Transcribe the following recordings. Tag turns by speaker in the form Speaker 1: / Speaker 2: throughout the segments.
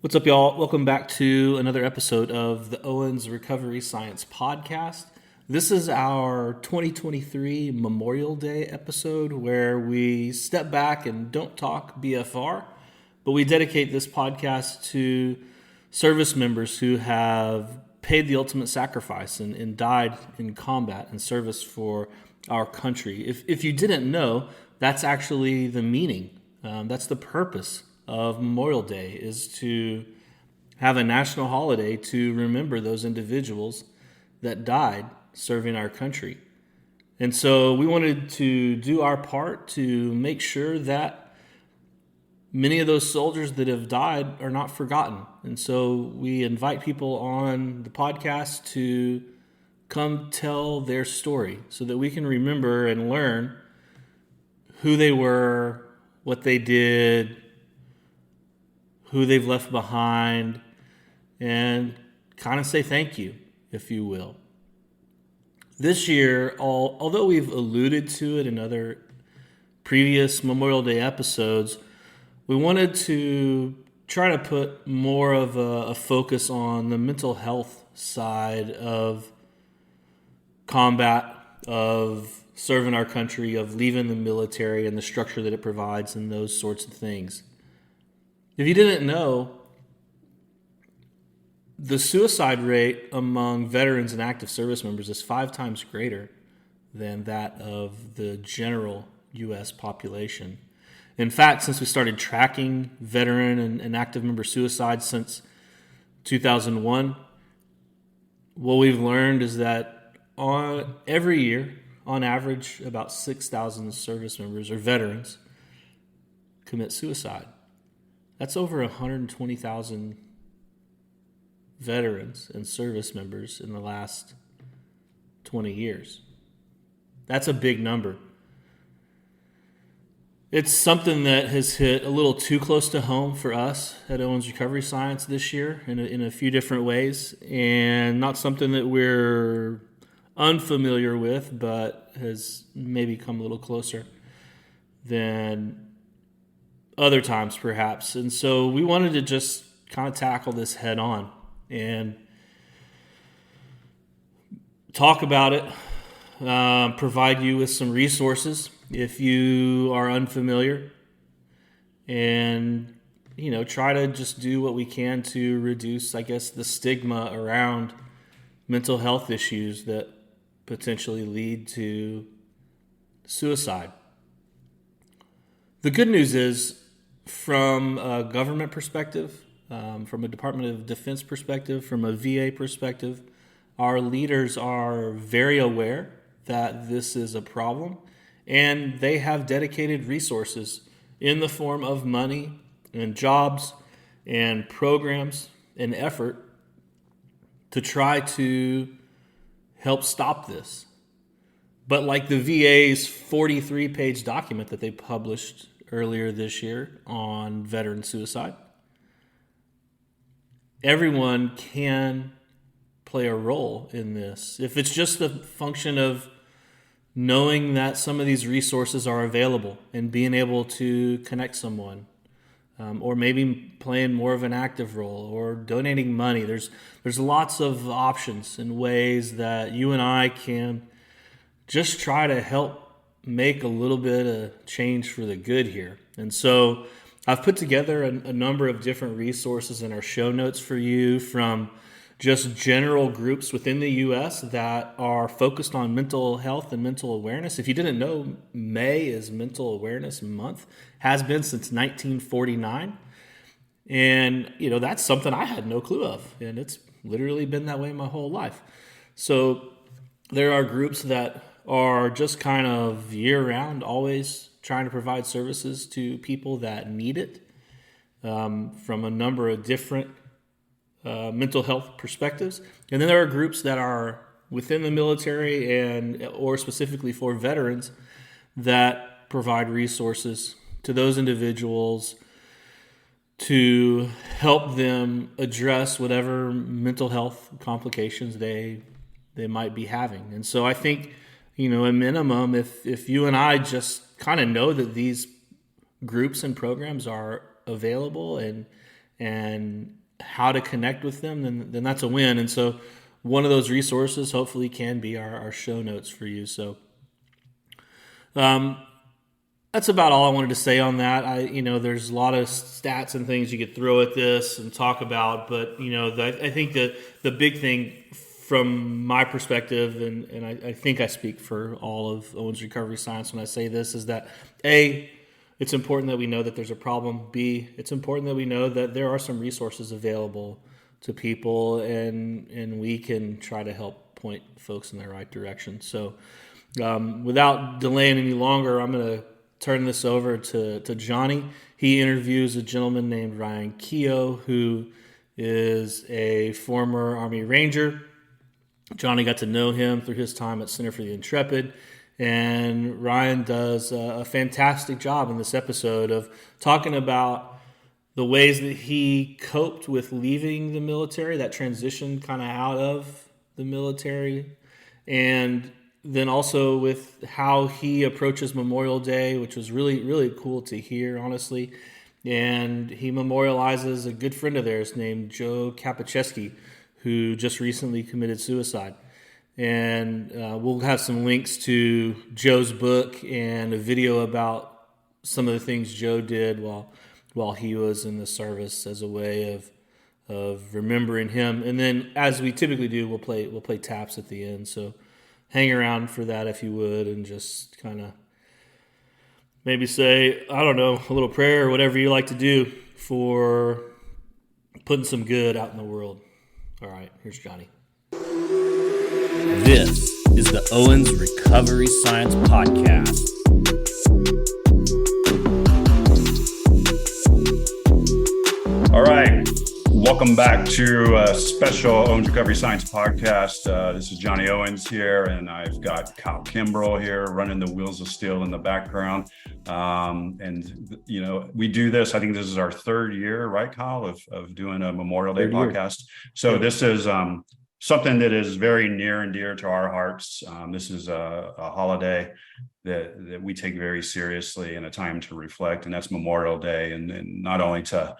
Speaker 1: What's up, y'all? Welcome back to another episode of the Owens Recovery Science Podcast. This is our 2023 Memorial Day episode where we step back and don't talk BFR, but we dedicate this podcast to service members who have paid the ultimate sacrifice and died in combat and service for our country. If you didn't know, that's actually the meaning. That's the purpose of Memorial Day, is to have a national holiday to remember those individuals that died serving our country. And so we wanted to do our part to make sure that many of those soldiers that have died are not forgotten. And so we invite people on the podcast to come tell their story so that we can remember and learn who they were, what they did, who they've left behind, and kind of say thank you, if you will. This year, although we've alluded to it in other previous Memorial Day episodes, we wanted to try to put more of a focus on the mental health side of combat, of serving our country, of leaving the military and the structure that it provides and those sorts of things. If you didn't know, the suicide rate among veterans and active service members is 5 times greater than that of the general U.S. population. In fact, since we started tracking veteran and active member suicides since 2001, what we've learned is that every year, on average, about 6,000 service members or veterans commit suicide. That's over 120,000 veterans and service members in the last 20 years. That's a big number. It's something that has hit a little too close to home for us at Owens Recovery Science this year in a few different ways, and not something that we're unfamiliar with, but has maybe come a little closer than other times perhaps. And so we wanted to just kind of tackle this head on and talk about it, provide you with some resources if you are unfamiliar, and try to just do what we can to reduce, I guess, the stigma around mental health issues that potentially lead to suicide. The good news is, from a government perspective, from a Department of Defense perspective, from a VA perspective, our leaders are very aware that this is a problem, and they have dedicated resources in the form of money and jobs and programs and effort to try to help stop this. But like the VA's 43-page document that they published earlier this year on veteran suicide, everyone can play a role in this. If it's just a function of knowing that some of these resources are available and being able to connect someone, or maybe playing more of an active role or donating money. There's lots of options and ways that you and I can just try to help make a little bit of change for the good here. And so I've put together a number of different resources in our show notes for you, from just general groups within the U.S. that are focused on mental health and mental awareness. If you didn't know, May is Mental Awareness Month, has been since 1949. And, that's something I had no clue of. And it's literally been that way my whole life. So there are groups that are just kind of year-round, always trying to provide services to people that need it, from a number of different mental health perspectives. And then there are groups that are within the military or specifically for veterans that provide resources to those individuals to help them address whatever mental health complications they might be having. And so I think, a minimum, if you and I just kind of know that these groups and programs are available and and how to connect with them, then that's a win. And so one of those resources hopefully can be our show notes for you. So that's about all I wanted to say on that. There's a lot of stats and things you could throw at this and talk about, but I think the big thing from my perspective, and I think I speak for all of Owens Recovery Science when I say this, is that A, it's important that we know that there's a problem. B, it's important that we know that there are some resources available to people, and we can try to help point folks in the right direction. So without delaying any longer, I'm going to turn this over to Johnny. He interviews a gentleman named Ryan Keogh, who is a former Army Ranger. Johnny got to know him through his time at Center for the Intrepid, and Ryan does a fantastic job in this episode of talking about the ways that he coped with leaving the military, that transition kind of out of the military, and then also with how he approaches Memorial Day, which was really, really cool to hear, honestly. And he memorializes a good friend of theirs named Joe Kapacheski, who just recently committed suicide. And we'll have some links to Joe's book and a video about some of the things Joe did while he was in the service as a way of remembering him. And then, as we typically do, we'll play taps at the end. So hang around for that if you would, and just kind of maybe say, I don't know, a little prayer or whatever you like to do for putting some good out in the world. All right, here's Johnny.
Speaker 2: This is the Owens Recovery Science Podcast.
Speaker 3: All right. Welcome back to a special Owens Recovery Science Podcast. This is Johnny Owens here, and I've got Kyle Kimbrell here running the wheels of steel in the background. We do this, I think this is our third year, right, Kyle, of doing a Memorial Day podcast. So this is something that is very near and dear to our hearts. This is a holiday that we take very seriously, and a time to reflect, and that's Memorial Day, and not only to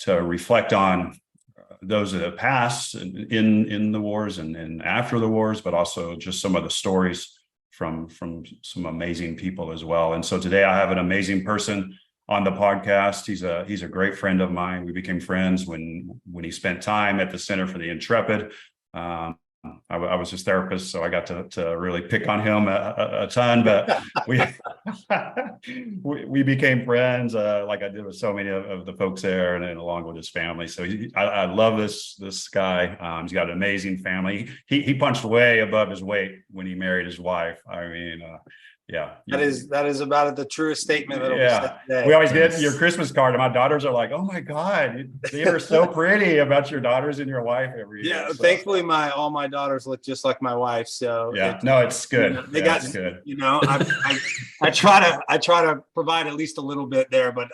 Speaker 3: reflect on those that have passed in the wars and after the wars, but also just some of the stories from some amazing people as well. And so today I have an amazing person on the podcast. He's a great friend of mine. We became friends when he spent time at the Center for the Intrepid. I was his therapist, so I got to really pick on him a ton, but we became friends, like I did with so many of the folks there, and then along with his family. So I love this guy. He's got an amazing family. He punched way above his weight when he married his wife. I mean, yeah,
Speaker 4: that is about the truest statement that'll be said today.
Speaker 3: We always get your Christmas card, and my daughters are like, "Oh my God, they are so pretty about your daughters and your wife every year."
Speaker 4: Yeah, so. Thankfully, all my daughters look just like my wife. So
Speaker 3: it's good.
Speaker 4: It's good. I try to provide at least a little bit there, but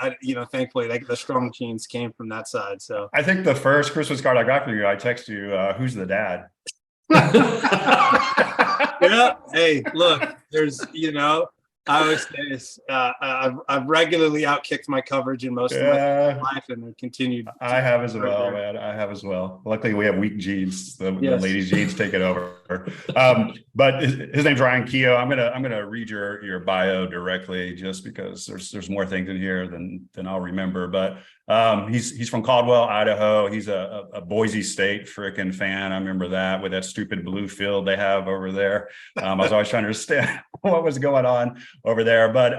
Speaker 4: thankfully, the strong genes came from that side. So
Speaker 3: I think the first Christmas card I got for you, I text you, "Who's the dad?"
Speaker 4: Yeah. Hey, look, there's, I always say this. I've regularly outkicked my coverage in most of my life, and I've continued.
Speaker 3: I have as well, man. I have as well. Luckily, we have weak genes. The ladies' genes take it over. But his name's Ryan Keogh. I'm gonna read your bio directly, just because there's more things in here than I'll remember. But he's from Caldwell, Idaho. He's a Boise State frickin' fan. I remember that, with that stupid blue field they have over there. I was always trying to understand what was going on over there. But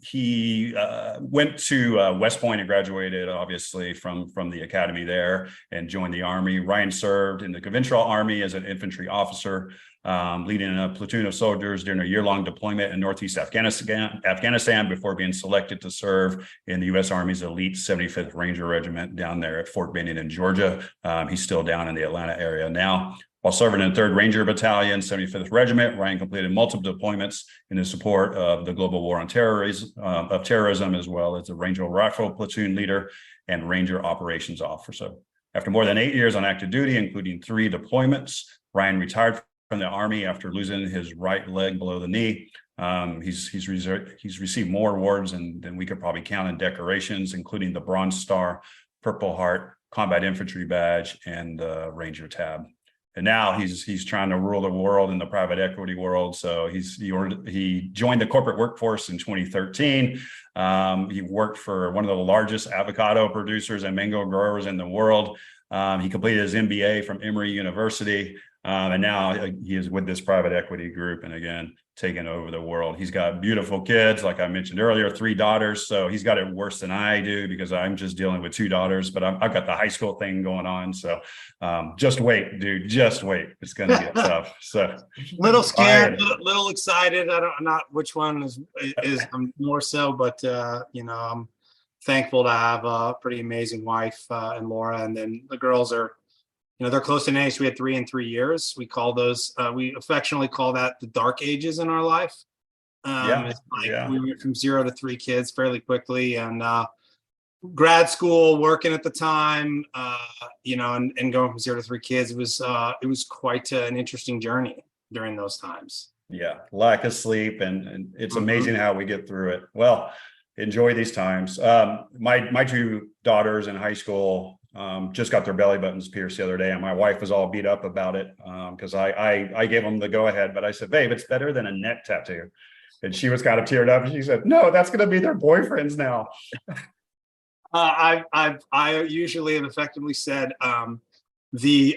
Speaker 3: he went to West Point and graduated, obviously, from the academy there, and joined the Army. Ryan served in the Conventional Army as an infantry officer, leading a platoon of soldiers during a year-long deployment in Northeast Afghanistan before being selected to serve in the U.S. Army's elite 75th Ranger Regiment down there at Fort Benning in Georgia. He's still down in the Atlanta area now. While serving in 3rd Ranger Battalion, 75th Regiment, Ryan completed multiple deployments in the support of the global war on terrorism, as well as the Ranger Rifle Platoon leader and Ranger Operations Officer. After more than 8 years on active duty, including 3 deployments, Ryan retired from the Army after losing his right leg below the knee. He's received more awards than we could probably count, in decorations, including the Bronze Star Purple Heart Combat Infantry Badge and the Ranger tab. And now he's trying to rule the world in the private equity world. So he joined the corporate workforce in 2013. He worked for one of the largest avocado producers and mango growers in the world. He completed his MBA from Emory University. And now he is with this private equity group. And again, taking over the world. He's got beautiful kids, like I mentioned earlier, 3 daughters. So he's got it worse than I do because I'm just dealing with 2 daughters, but I've got the high school thing going on. So just wait, dude, just wait. It's going to get tough. So
Speaker 4: little scared, little excited. I don't not which one is more so, but I'm thankful to have a pretty amazing wife and Laura, and then the girls are. They're close in age. We had 3 and 3 years. We call those, we affectionately call that the dark ages in our life. We went from 0 to 3 kids fairly quickly, and grad school, working at the time, and going from 0 to 3 kids. It was quite an interesting journey during those times.
Speaker 3: Yeah, lack of sleep, and it's amazing how we get through it. Well, enjoy these times. My 2 daughters in high school just got their belly buttons pierced the other day, and my wife was all beat up about it because I gave them the go ahead, but I said, babe, it's better than a neck tattoo. And she was kind of teared up, and she said, no, that's going to be their boyfriends now.
Speaker 4: I usually have effectively said the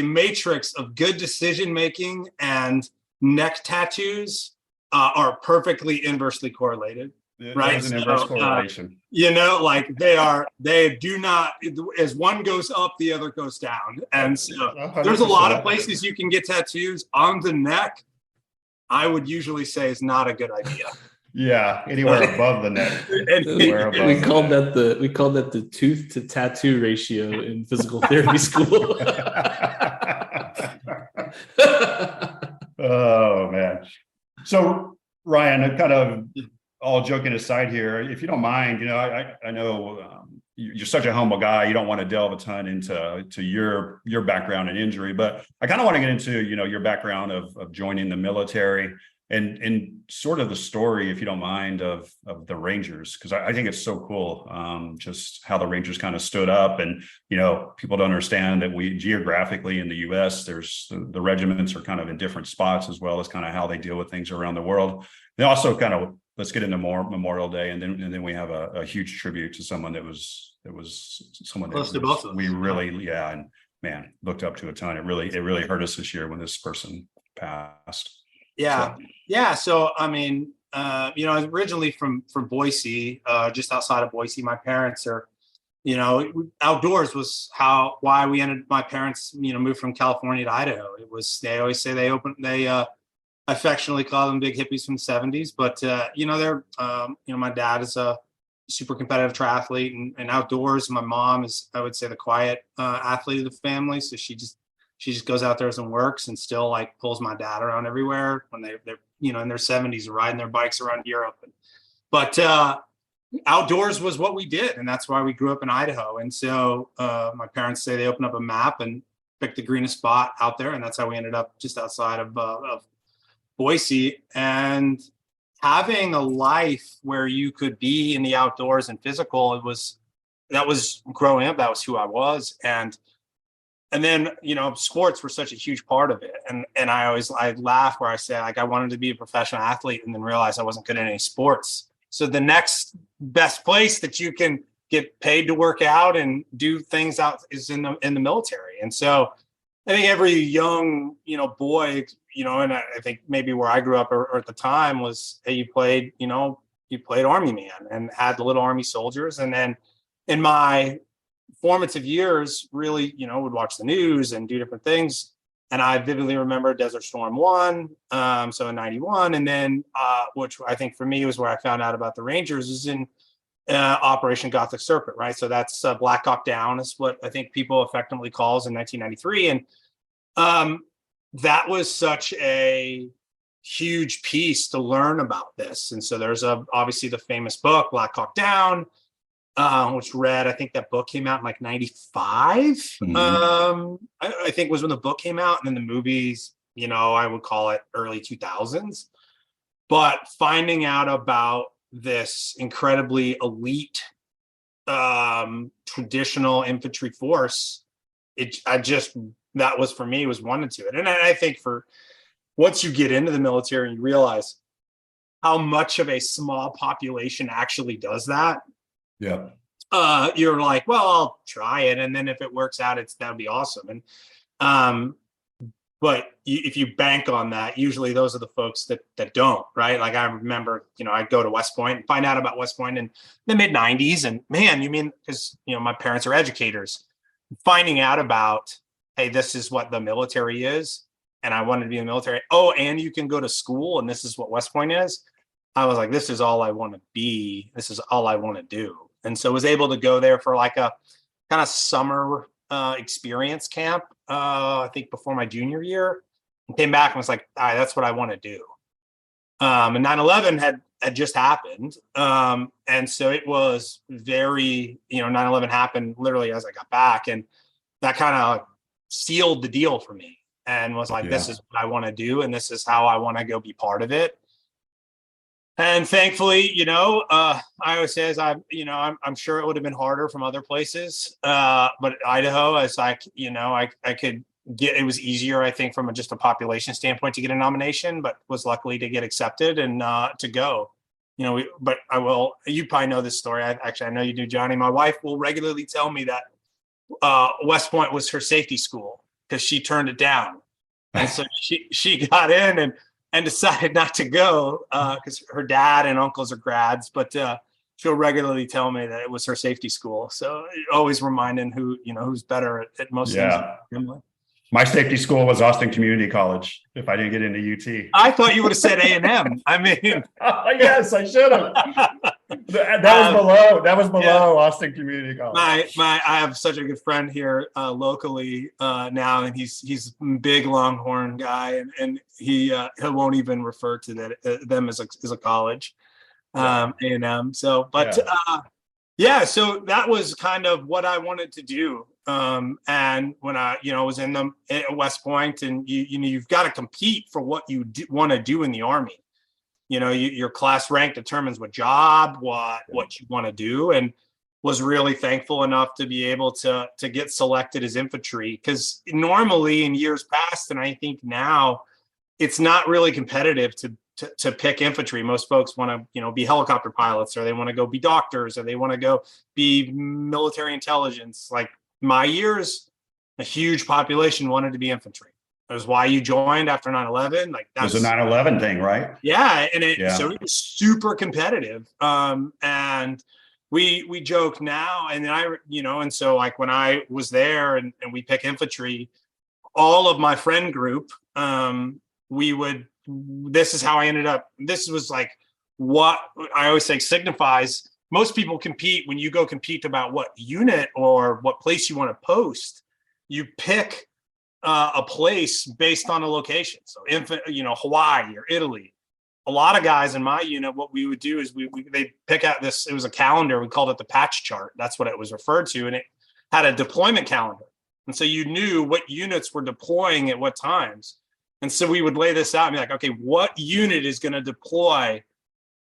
Speaker 4: matrix of good decision making and neck tattoos are perfectly inversely correlated. Right.
Speaker 3: There's an inverse correlation.
Speaker 4: They do not, as one goes up, the other goes down. And so 100%. There's a lot of places you can get tattoos on the neck. I would usually say is not a good idea.
Speaker 3: Yeah, anywhere above the neck.
Speaker 1: We called that the tooth to tattoo ratio in physical therapy school.
Speaker 3: Oh man. So Ryan, kind of all joking aside here, if you don't mind, I know you're such a humble guy. You don't want to delve a ton into your background and injury, but I kind of want to get into your background of joining the military and sort of the story, if you don't mind, of the Rangers, because I think it's so cool, just how the Rangers kind of stood up. And people don't understand that we geographically in the U.S. there's the regiments are kind of in different spots, as well as kind of how they deal with things around the world. They also kind of, let's get into more Memorial Day, and then we have a huge tribute to someone that was someone that we really, and man, looked up to a ton. It really hurt us this year when this person passed.
Speaker 4: So I mean, I was originally from Boise, just outside of Boise. My parents are, outdoors was why we ended. My parents, moved from California to Idaho. It was, they always say they affectionately call them big hippies from the 70s, but they're my dad is a super competitive triathlete and outdoors. My mom is, I would say, the quiet athlete of the family, so she just goes out there and works, and still like pulls my dad around everywhere when they're in their 70s, riding their bikes around Europe. But outdoors was what we did, and that's why we grew up in Idaho. And so my parents say they opened up a map and picked the greenest spot out there, and that's how we ended up just outside of Boise. And having a life where you could be in the outdoors and physical, that was growing up. That was who I was. And then, sports were such a huge part of it. And I laugh where I say, like, I wanted to be a professional athlete and then realized I wasn't good at any sports. So the next best place that you can get paid to work out and do things out is in the military. And so I think every young, boy, and I think maybe where I grew up or at the time was, hey, you played Army man and had the little Army soldiers. And then in my formative years, really, would watch the news and do different things. And I vividly remember Desert Storm 1, so in 91. And then, which I think for me was where I found out about the Rangers, is in Operation Gothic Serpent, right? So that's Black Hawk Down is what I think people affectionately calls in 1993. And that was such a huge piece to learn about this. And so there's obviously the famous book, Black Hawk Down, which I think that book came out in like 95. Mm-hmm. I think was when the book came out, and then the movies, I would call it early 2000s. But finding out about this incredibly elite traditional infantry force, that was for me, was one into it. And I think for once you get into the military and you realize how much of a small population actually does that,
Speaker 3: Yeah.
Speaker 4: you're like, well, I'll try it, and then if it works out, that'd be awesome. And but if you bank on that, usually those are the folks that don't, right? Like I remember, I'd go to West Point and find out about West Point in the mid '90s, and man, you mean, because my parents are educators, finding out about, hey, this is what the military is, and I wanted to be in the military. Oh, and you can go to school, and this is what West Point is. I was like, this is all I want to be. This is all I want to do. And so I was able to go there for like a kind of summer experience camp, I think before my junior year, and came back and was like, all right, that's what I want to do. And 9/11 had just happened. And so it was very, 9/11 happened literally as I got back. And that kind of sealed the deal for me and was like, this is what I want to do. And this is how I want to go be part of it. And thankfully, I always say, I'm sure it would have been harder from other places, but Idaho, as I could get, it was easier, I think, from just a population standpoint to get a nomination, but was luckily to get accepted and to go. But you probably know this story. I know you do, Johnny. My wife will regularly tell me that West Point was her safety school because she turned it down, and so she got in and decided not to go because her dad and uncles are grads, but she'll regularly tell me that it was her safety school. So always reminding who's better at most things.
Speaker 3: My safety school was Austin Community College. If I didn't get into UT,
Speaker 4: I thought you would have said A&M. I mean,
Speaker 3: yes, I should have. That was below Austin Community College.
Speaker 4: I have such a good friend here locally now, and he's a big Longhorn guy, and he won't even refer to them as a college, A&M. So, but so that was kind of what I wanted to do. And when I was in at West Point, and you've got to compete for what you want to do in the Army. Your class rank determines what job, what you want to do, and was really thankful enough to be able to get selected as infantry, because normally in years past, and I think now, it's not really competitive to pick infantry. Most folks want to be helicopter pilots, or they want to go be doctors, or they want to go be military intelligence. Like my years, a huge population wanted to be infantry. That was why you joined after 9/11. Like that
Speaker 3: was a 9/11 thing, right?
Speaker 4: Yeah, and so it was super competitive. And we joke now, and then and so like when I was there and we pick infantry, all of my friend group, this is how I ended up. This was like what I always say signifies. Most people compete when you go compete about what unit or what place you want to post. You pick a place based on a location. So, Hawaii or Italy. A lot of guys in my unit, what we would do is they pick out this. It was a calendar. We called it the patch chart. That's what it was referred to, and it had a deployment calendar. And so you knew what units were deploying at what times. And so we would lay this out and be like, okay, what unit is going to deploy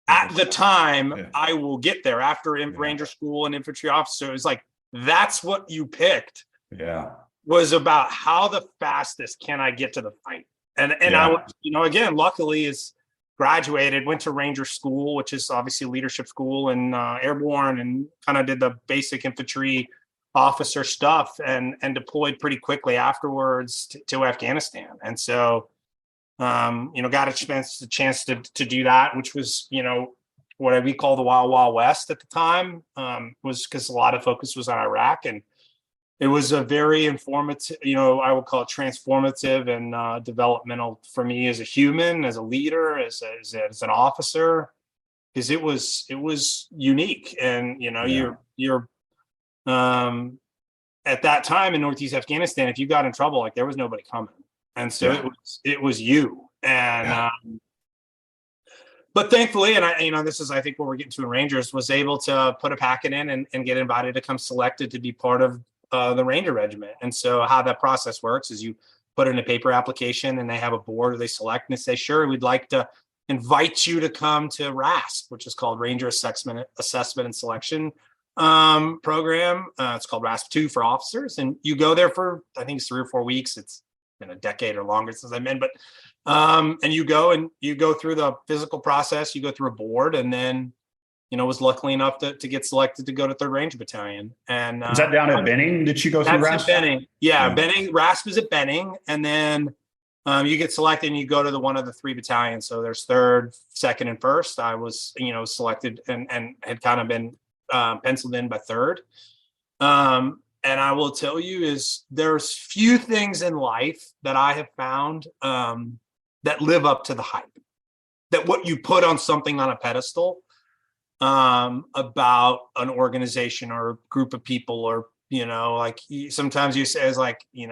Speaker 4: at the time I will get there after Ranger school and infantry officer? It was like, that's what you picked.
Speaker 3: Yeah.
Speaker 4: Was about how the fastest can I get to the fight. And I, again, luckily is graduated, went to Ranger school, which is obviously leadership school, and airborne, and kind of did the basic infantry officer stuff and deployed pretty quickly afterwards to Afghanistan. And so, got a chance to do that, which was, what we call the Wild Wild West at the time, was because a lot of focus was on Iraq. And it was a very informative, I would call it transformative and developmental for me as a human, as a leader, as an officer, because it was unique. And, you're at that time in Northeast Afghanistan, if you got in trouble, like there was nobody coming. And so it was you. And, but thankfully, and this is, I think, what we're getting to in Rangers, was able to put a packet in and get invited to come selected to be part of the Ranger Regiment. And so how that process works is you put in a paper application, and they have a board, or they select, and they say, sure, we'd like to invite you to come to RASP, which is called Ranger Assessment and Selection program. It's called RASP 2 for officers, and you go there for, I think it's 3 or 4 weeks. It's been a decade or longer since I've been, but and you go through the physical process, you go through a board, and then was lucky enough to get selected to go to 3rd Ranger Battalion. And
Speaker 3: is that down at Benning that you go through
Speaker 4: that's
Speaker 3: RASP?
Speaker 4: at Benning. Yeah, Benning. RASP is at Benning, and then you get selected and you go to one of the 3 battalions. So there's 3rd, 2nd, and 1st. I was selected and had kind of been penciled in by 3rd. And I will tell you is there's few things in life that I have found that live up to the hype. That what you put on something on a pedestal about an organization or a group of people, or like sometimes you say, as like in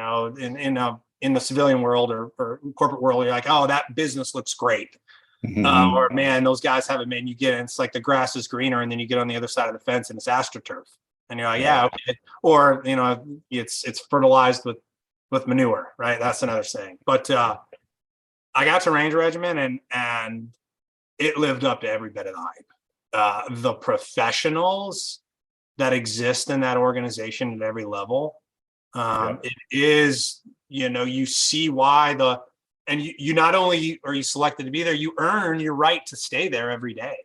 Speaker 4: the civilian world or corporate world, you're like, oh, that business looks great.
Speaker 3: Mm-hmm.
Speaker 4: Or man, those guys haven't made, you get, it's like the grass is greener, and then you get on the other side of the fence and it's astroturf, and you're like, yeah, okay. Or it's fertilized with manure, right? That's another saying. But I got to Ranger Regiment, and it lived up to every bit of the hype. The professionals that exist in that organization at every level, it is, you see why and you not only are you selected to be there, you earn your right to stay there every day.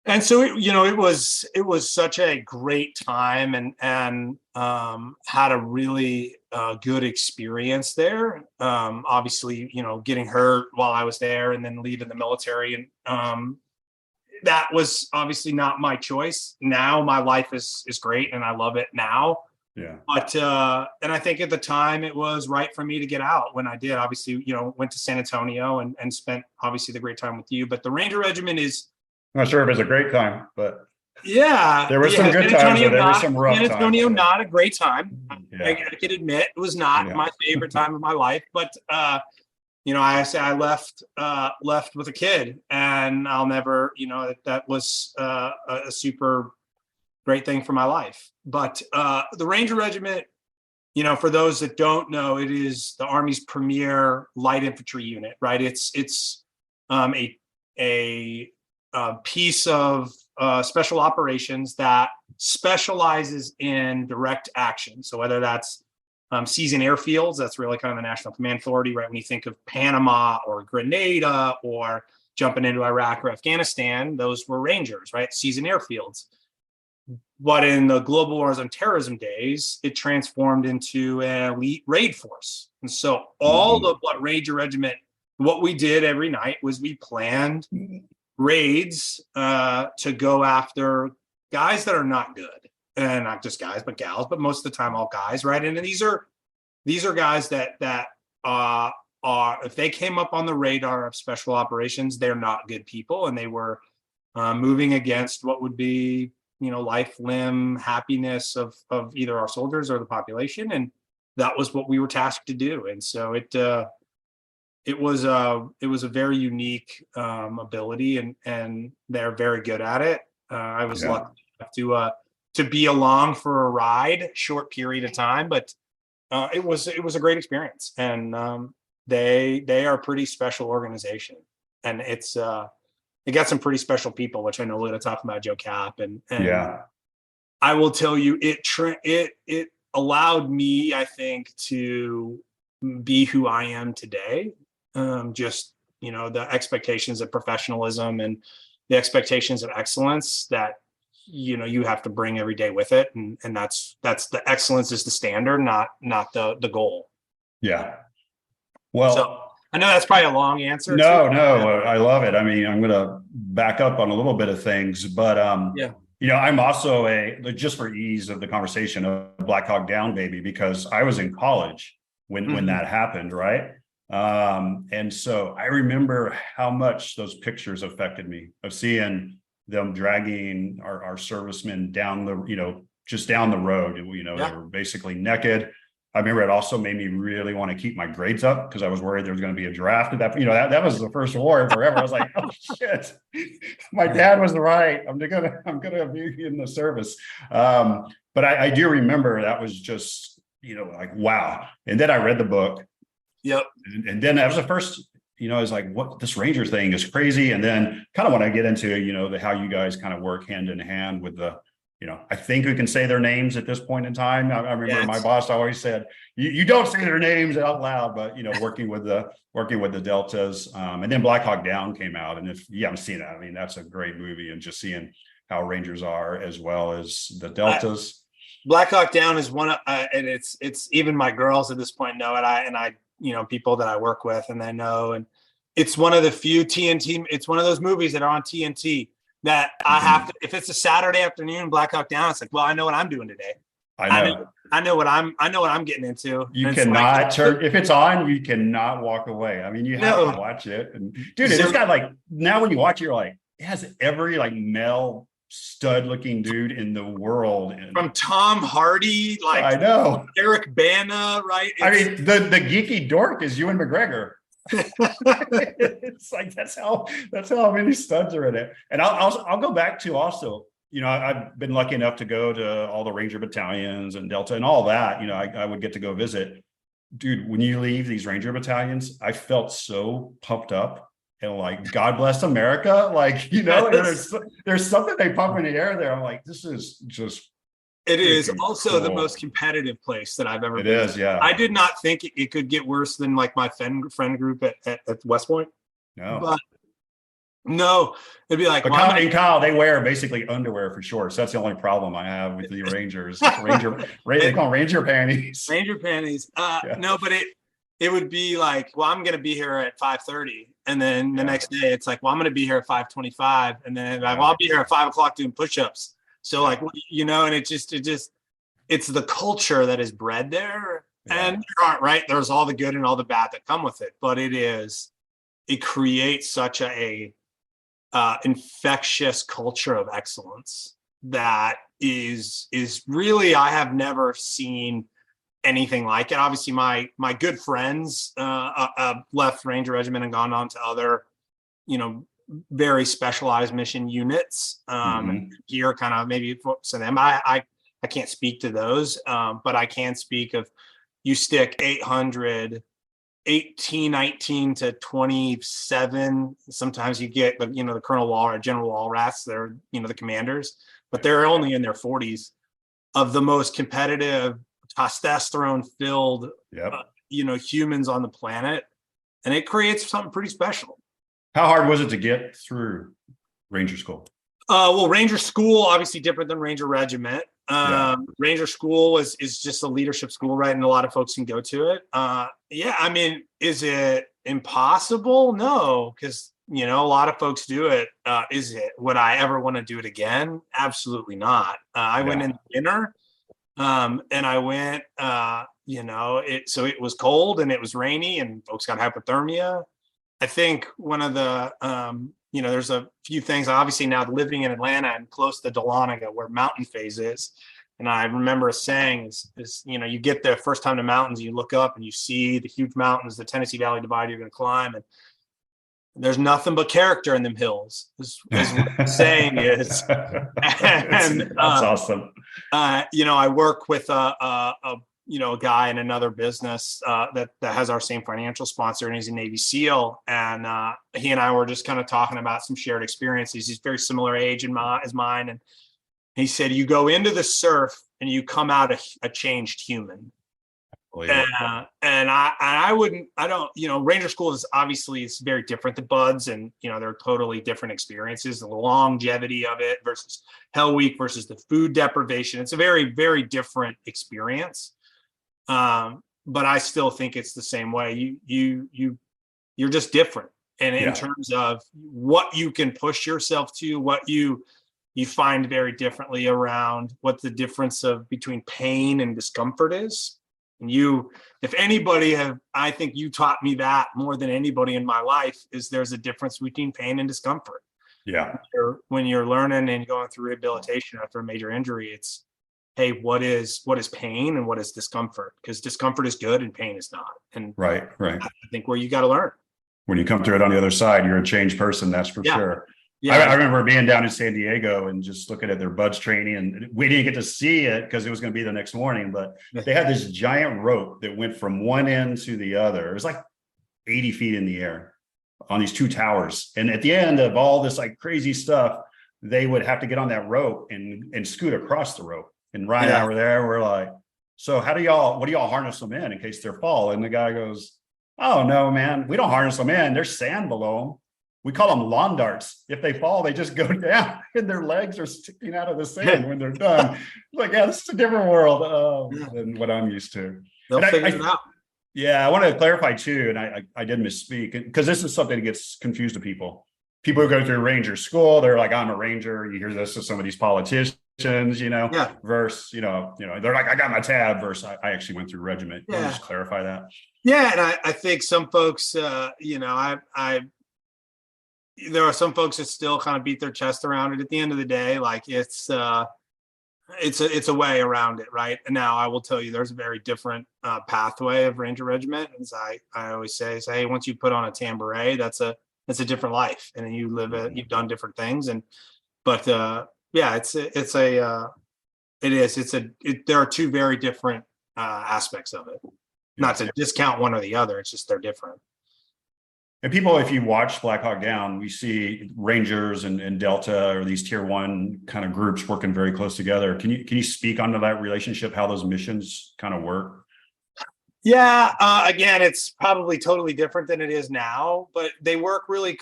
Speaker 4: And so it was such a great time, and had a really good experience there. Obviously, getting hurt while I was there, and then leaving the military, and that was obviously not my choice. Now my life is great, and I love it now.
Speaker 3: Yeah.
Speaker 4: But and I think at the time it was right for me to get out when I did. Obviously, went to San Antonio and spent obviously the great time with you. But the Ranger Regiment is,
Speaker 3: I'm not sure if it's a great time, but
Speaker 4: yeah,
Speaker 3: there were some good times, but there were some rough times.
Speaker 4: San Antonio, not a great time.
Speaker 3: Yeah.
Speaker 4: I can admit it was not my favorite time of my life. But I say I left with a kid, and I'll never, that was a super great thing for my life. But the Ranger Regiment, for those that don't know, it is the Army's premier light infantry unit, right? It's a piece of special operations that specializes in direct action. So whether that's seas and airfields, that's really kind of the National Command Authority, right? When you think of Panama or Grenada or jumping into Iraq or Afghanistan, those were Rangers, right? Seas and airfields. But in the global wars on terrorism days, it transformed into an elite raid force. And so all of what Ranger Regiment, what we did every night was we planned raids to go after guys that are not good. And not just guys, but gals, but most of the time all guys, right? And these are guys that are, if they came up on the radar of special operations, they're not good people. And they were moving against what would be life, limb, happiness of either our soldiers or the population. And that was what we were tasked to do. And so it was a very unique ability, and they're very good at it. I was lucky enough to be along for a ride, short period of time, but it was a great experience. And they are a pretty special organization, and it got some pretty special people, which I know we're going to talk about, Joe Cap, and I will tell you, it allowed me, I think, to be who I am today. Just the expectations of professionalism and the expectations of excellence that you have to bring every day with it, and that's the excellence is the standard, not the goal.
Speaker 3: Yeah. Well. So,
Speaker 4: I know that's probably a long answer.
Speaker 3: No, I love it. I mean, I'm going to back up on a little bit of things, but I'm also just for ease of the conversation, a Black Hawk Down baby, because I was in college when that happened, right? And so I remember how much those pictures affected me of seeing them dragging our servicemen down just down the road. They were basically naked. I remember it also made me really want to keep my grades up because I was worried there was going to be a draft at that. That was the first war forever. I was like, oh shit, my dad was right. I'm gonna be in the service. But I do remember that was just like wow. And then I read the book.
Speaker 4: Yep.
Speaker 3: And then that was the first. I was like, what, this Ranger thing is crazy. And then kind of when I get into how you guys kind of work hand in hand with the I think we can say their names at this point in time. I remember my
Speaker 4: Yes.
Speaker 3: boss always said, you don't say their names out loud, but working with the Deltas, and then Black Hawk Down came out. And if you haven't seen that, I mean, that's a great movie, and just seeing how Rangers are as well as the Deltas.
Speaker 4: Black Hawk Down is one of, and it's even my girls at this point know it. I people that I work with, and they know, and it's one of the few TNT. It's one of those movies that are on TNT that I have to. If it's a Saturday afternoon, Black Hawk Down, it's like, well, I know what I'm doing today.
Speaker 3: I know.
Speaker 4: I know what I'm getting into.
Speaker 3: You cannot turn if it's on. You cannot walk away. I mean, you have to watch it. And dude, it's got like, now when you watch it, you're like, it has every like male stud-looking dude in the world. And
Speaker 4: from Tom Hardy, like,
Speaker 3: I know,
Speaker 4: Eric Bana, right?
Speaker 3: I mean, the geeky dork is Ewan McGregor. It's like that's how many studs are in it. And I'll go back to also, I've been lucky enough to go to all the Ranger battalions and Delta and all that. I would get to go visit. Dude, when you leave these Ranger battalions, I felt so pumped up and like, God bless America. Like, there's something they pump in the air there. I'm like, this is just.
Speaker 4: It is also the most competitive place that I've ever been.
Speaker 3: It is, yeah.
Speaker 4: I did not think it could get worse than like my friend group at West Point.
Speaker 3: No.
Speaker 4: But no, it'd be like,
Speaker 3: but Kyle, they wear basically underwear for shorts. That's the only problem I have with the Rangers. They call them Ranger panties.
Speaker 4: Ranger panties. No, but it would be like, well, I'm going to be here at 5:30, and then the next day it's like, well, I'm going to be here at 5:25, and then I'll be here at 5 o'clock doing push-ups. So like, and it's the culture that is bred there. Yeah. And you're right. There's all the good and all the bad that come with it, but it creates such a infectious culture of excellence that is really, I have never seen anything like it. Obviously my good friends left Ranger Regiment and gone on to other, very specialized mission units. Here kind of maybe so them. I can't speak to those, but I can speak of, you stick 800, 18, 19 to 27. Sometimes you get the Colonel Wall or General Walrats, they're the commanders, but they're only in their 40s, of the most competitive, testosterone filled humans on the planet, and it creates something pretty special.
Speaker 3: How hard was it to get through Ranger School?
Speaker 4: Well, Ranger School, obviously different than Ranger Regiment. Ranger School is just a leadership school, right? And a lot of folks can go to it. I mean, is it impossible? No, because, a lot of folks do it. Would I ever want to do it again? Absolutely not. I went in the winter, and I went, so it was cold and it was rainy and folks got hypothermia. I think one of the, there's a few things, obviously now living in Atlanta and close to Dahlonega where Mountain Phase is. And I remember a saying is, you get there first time to mountains, you look up and you see the huge mountains, the Tennessee Valley Divide you're going to climb. And there's nothing but character in them hills, is what the saying is. And
Speaker 3: that's awesome.
Speaker 4: I work with a guy in another business that has our same financial sponsor, and he's a Navy SEAL. And he and I were just kind of talking about some shared experiences. He's very similar age as mine. And he said, you go into the surf and you come out a changed human. Oh, yeah. Ranger School is obviously, it's very different than Buds, and, they're totally different experiences, the longevity of it versus Hell Week versus the food deprivation. It's a very, very different experience. But I still think it's the same way. You're just different. And in terms of what you can push yourself to, what you find very differently around what the difference between pain and discomfort is. And if anybody I think you taught me that more than anybody in my life, is there's a difference between pain and discomfort.
Speaker 3: Yeah.
Speaker 4: When you're learning and going through rehabilitation after a major injury, it's, hey, what is pain and what is discomfort? Because discomfort is good and pain is not. And
Speaker 3: right.
Speaker 4: I think where you got to learn.
Speaker 3: When you come through it on the other side, you're a changed person. That's for sure. Yeah. I remember being down in San Diego and just looking at their Buds training, and we didn't get to see it because it was going to be the next morning, but they had this giant rope that went from one end to the other. It was like 80 feet in the air on these two towers. And at the end of all this like crazy stuff, they would have to get on that rope and scoot across the rope. And Ryan and I were there. We're like, so what do y'all harness them in case they fall? And the guy goes, oh no, man, we don't harness them in. There's sand below them. We call them lawn darts. If they fall, they just go down and their legs are sticking out of the sand when they're done. Like, yeah, this is a different world than what I'm used to.
Speaker 4: They'll figure it out.
Speaker 3: Yeah, I want to clarify too, and I did misspeak because this is something that gets confused to people. People who go through Ranger school, they're like, I'm a Ranger. You hear this with some of these politicians, versus, they're like, I got my tab versus I actually went through regiment. Can you just clarify that?
Speaker 4: Yeah, and I think some folks, there are some folks that still kind of beat their chest around it. At the end of the day, like it's a way around it, right? And now I will tell you, there's a very different pathway of Ranger Regiment. As I always say, hey, once you put on a tambourine, that's a different life, and then you live it. You've done different things, there are two very different aspects of it. Not to discount one or the other, it's just they're different.
Speaker 3: And people, if you watch Black Hawk Down, we see Rangers and Delta or these tier 1 kind of groups working very close together. Can you speak onto that relationship, how those missions kind of work?
Speaker 4: Yeah, again, it's probably totally different than it is now, but they work really,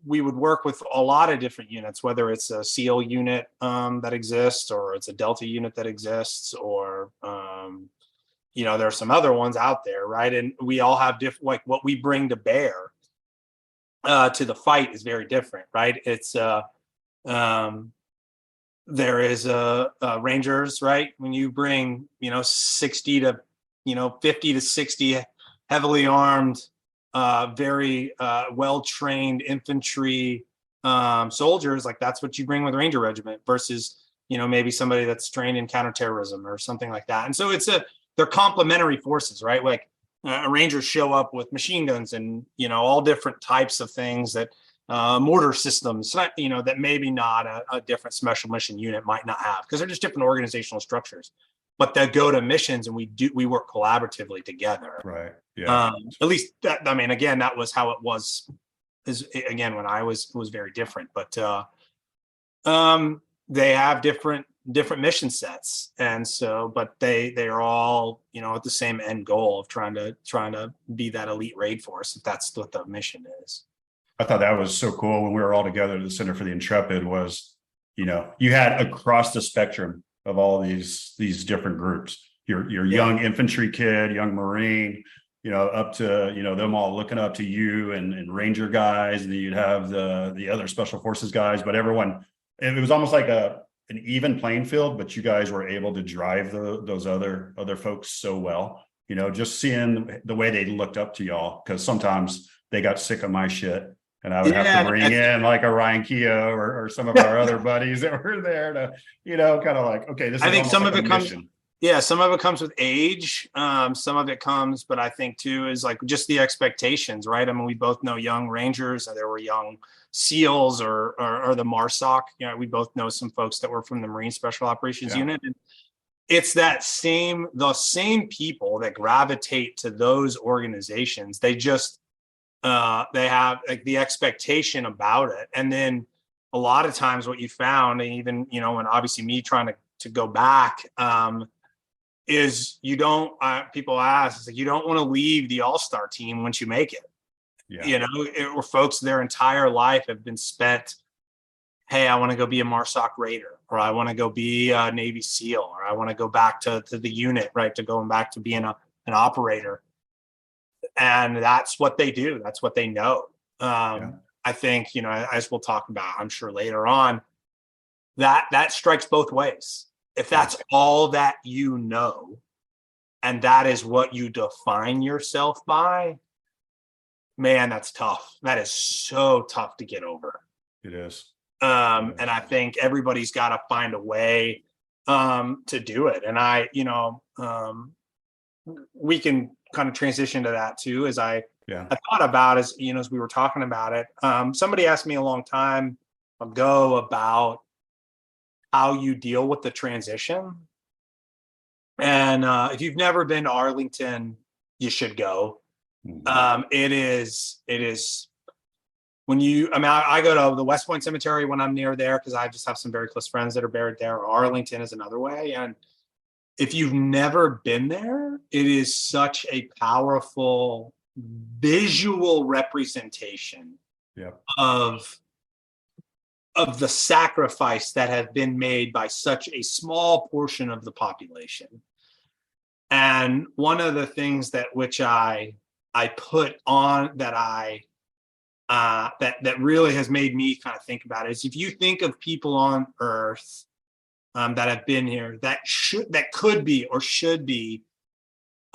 Speaker 4: we would work with a lot of different units, whether it's a SEAL unit that exists, or it's a Delta unit that exists, or, there are some other ones out there, right? And we all have different, like what we bring to bear to the fight is very different, right? It's, there is Rangers, right? When you bring, 60 to 50 to 60 heavily armed, very well-trained infantry soldiers, like that's what you bring with Ranger Regiment versus, maybe somebody that's trained in counterterrorism or something like that. And so they're complementary forces, right? Like Rangers show up with machine guns and, all different types of things that mortar systems, that maybe not a different special mission unit might not have, because they're just different organizational structures. But they go to missions and we work collaboratively together.
Speaker 3: Right. Yeah.
Speaker 4: At least that, again, that was how it was. Again, when I was very different, but they have different mission sets, and so, but they are all, at the same end goal of trying to be that elite raid force, if that's what the mission is.
Speaker 3: I thought that was so cool when we were all together at the Center for the Intrepid was, you had across the spectrum of all these different groups, your young infantry kid, young Marine, up to, them all looking up to you and Ranger guys, and then you'd have the other special forces guys, but everyone, it was almost like an even playing field, but you guys were able to drive those other folks so well, just seeing the way they looked up to y'all, because sometimes they got sick of my shit. And I would have to bring in like a Ryan Keogh or some of our other buddies that were there to, kind of like, okay, this is, I think some of it comes,
Speaker 4: some of it comes with age. Some of it comes, but I think too, is like just the expectations, right? I mean, we both know young Rangers, and there were young SEALs or the MARSOC. We both know some folks that were from the Marine Special Operations Unit. And it's the same people that gravitate to those organizations. They just, they have like the expectation about it. And then a lot of times what you found, and even, and obviously me trying to go back, is you don't, people ask, it's like, you don't want to leave the all-star team once you make it. Or folks their entire life have been spent, hey, I want to go be a MARSOC Raider, or I want to go be a Navy SEAL, or I want to go back to the unit, right? To going back to being an operator. And that's what they do. That's what they know. I think, as we'll talk about, I'm sure later on, that strikes both ways. If that's all that and that is what you define yourself by, man, that's tough. That is so tough to get over.
Speaker 3: It is.
Speaker 4: And I think everybody's got to find a way to do it. And we can kind of transition to that too, as I thought about as we were talking about it. Somebody asked me a long time ago about how you deal with the transition. And if you've never been to Arlington, you should go. It is I go to the West Point Cemetery when I'm near there because I just have some very close friends that are buried there. Arlington is another way. And if you've never been there, it is such a powerful visual representation of the sacrifice that has been made by such a small portion of the population. And one of the things which I put on that that really has made me kind of think about it is, if you think of people on Earth that have been here that could be or should be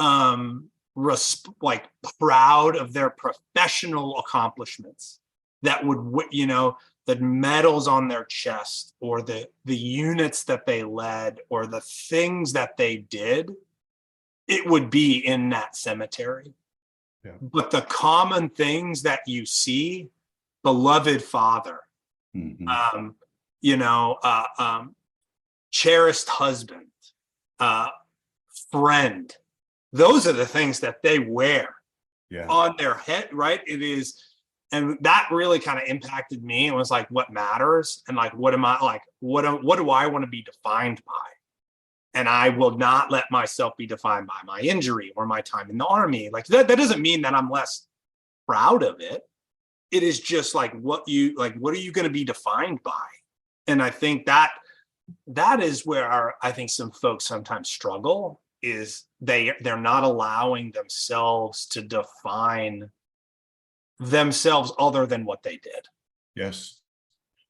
Speaker 4: like proud of their professional accomplishments, that would, the medals on their chest, or the units that they led, or the things that they did, it would be in that cemetery. Yeah. But the common things that you see, beloved father, cherished husband, friend, those are the things that they wear on their head, right? It is. And that really kind of impacted me. It was like, what matters? And like, what am I like? What do I want to be defined by? And I will not let myself be defined by my injury or my time in the Army. Like that doesn't mean that I'm less proud of it. It is just like, what are you going to be defined by? And I think that is where I think some folks sometimes struggle, is they're not allowing themselves to define themselves other than what they did.
Speaker 3: Yes.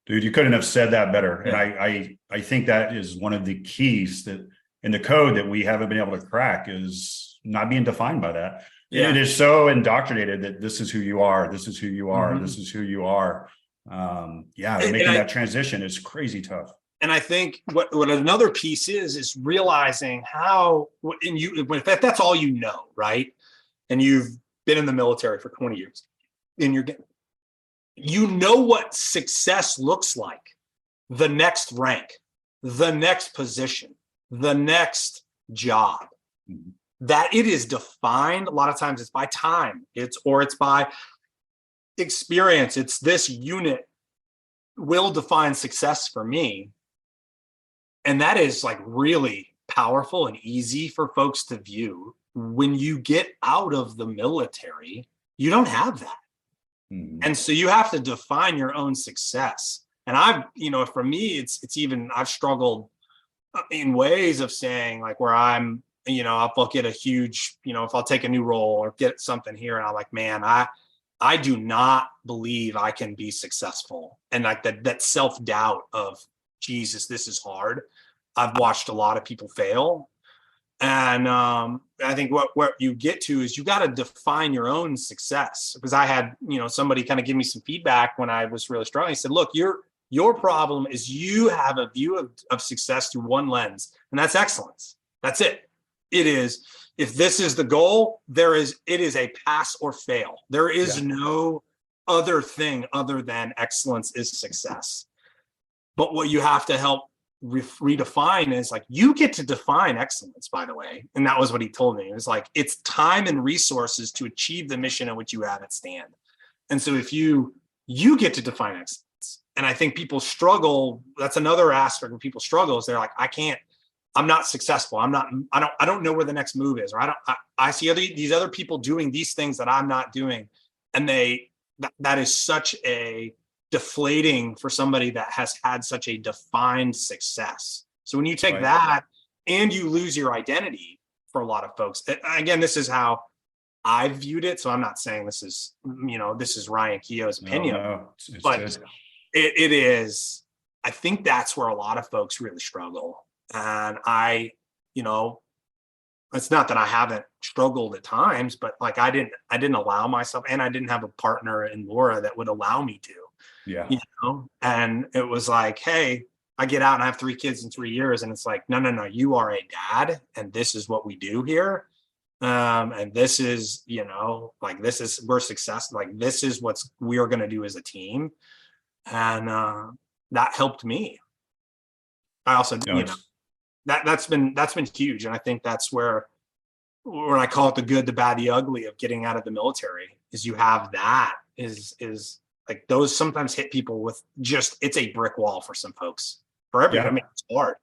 Speaker 3: Dude, you couldn't have said that better. Yeah. And I think that is one of the keys that in the code that we haven't been able to crack, is not being defined by that. Yeah. It is so indoctrinated that this is who you are. This is who you are. This is who you are. Making that transition is crazy tough.
Speaker 4: And I think what another piece is realizing how, if that's all you know, right? And you've been in the military for 20 years, and you know what success looks like, the next rank, the next position, the next job, that it is defined. A lot of times it's by time, it's by experience. It's this unit will define success for me. And that is like really powerful and easy for folks to view. When you get out of the military, you don't have that. And so you have to define your own success. And for me, it's even, I've struggled in ways of saying, like, where I'm, I'll get a huge, if I'll take a new role or get something here, and I'm like, man, I do not believe I can be successful. And like that self-doubt of, Jesus, this is hard. I've watched a lot of people fail. And I think what you get to is you got to define your own success. Because I had, somebody kind of give me some feedback when I was really struggling. He said, look, your problem is you have a view of success through one lens, and that's excellence. That's it. It is, if this is the goal, it is a pass or fail. There is no other thing other than excellence is success. But what you have to help redefine is, like, you get to define excellence, by the way. And that was what he told me. It was like, it's time and resources to achieve the mission in which you have at stand. And so if you get to define excellence, and I think people struggle, that's another aspect where people struggle, is they're like, I'm not successful. I don't know where the next move is, or I see these other people doing these things that I'm not doing. And that is such a deflating for somebody that has had such a defined success. So when you take that and you lose your identity, for a lot of folks, again, this is how I've viewed it. So I'm not saying this is Ryan Keogh's opinion, but it is, I think that's where a lot of folks really struggle. And it's not that I haven't struggled at times, but like I didn't allow myself, and I didn't have a partner in Laura that would allow me to. Yeah. And it was like, hey, I get out and I have 3 kids in 3 years. And it's like, no, you are a dad, and this is what we do here. And this is, we're successful. Like, this is what we are going to do as a team. And that helped me. I also, that's been huge. And I think that's where I call it the good, the bad, the ugly of getting out of the military, is you have that is like those sometimes hit people with just, it's a brick wall for some folks. For everyone,
Speaker 3: Yeah.
Speaker 4: I mean, it's hard.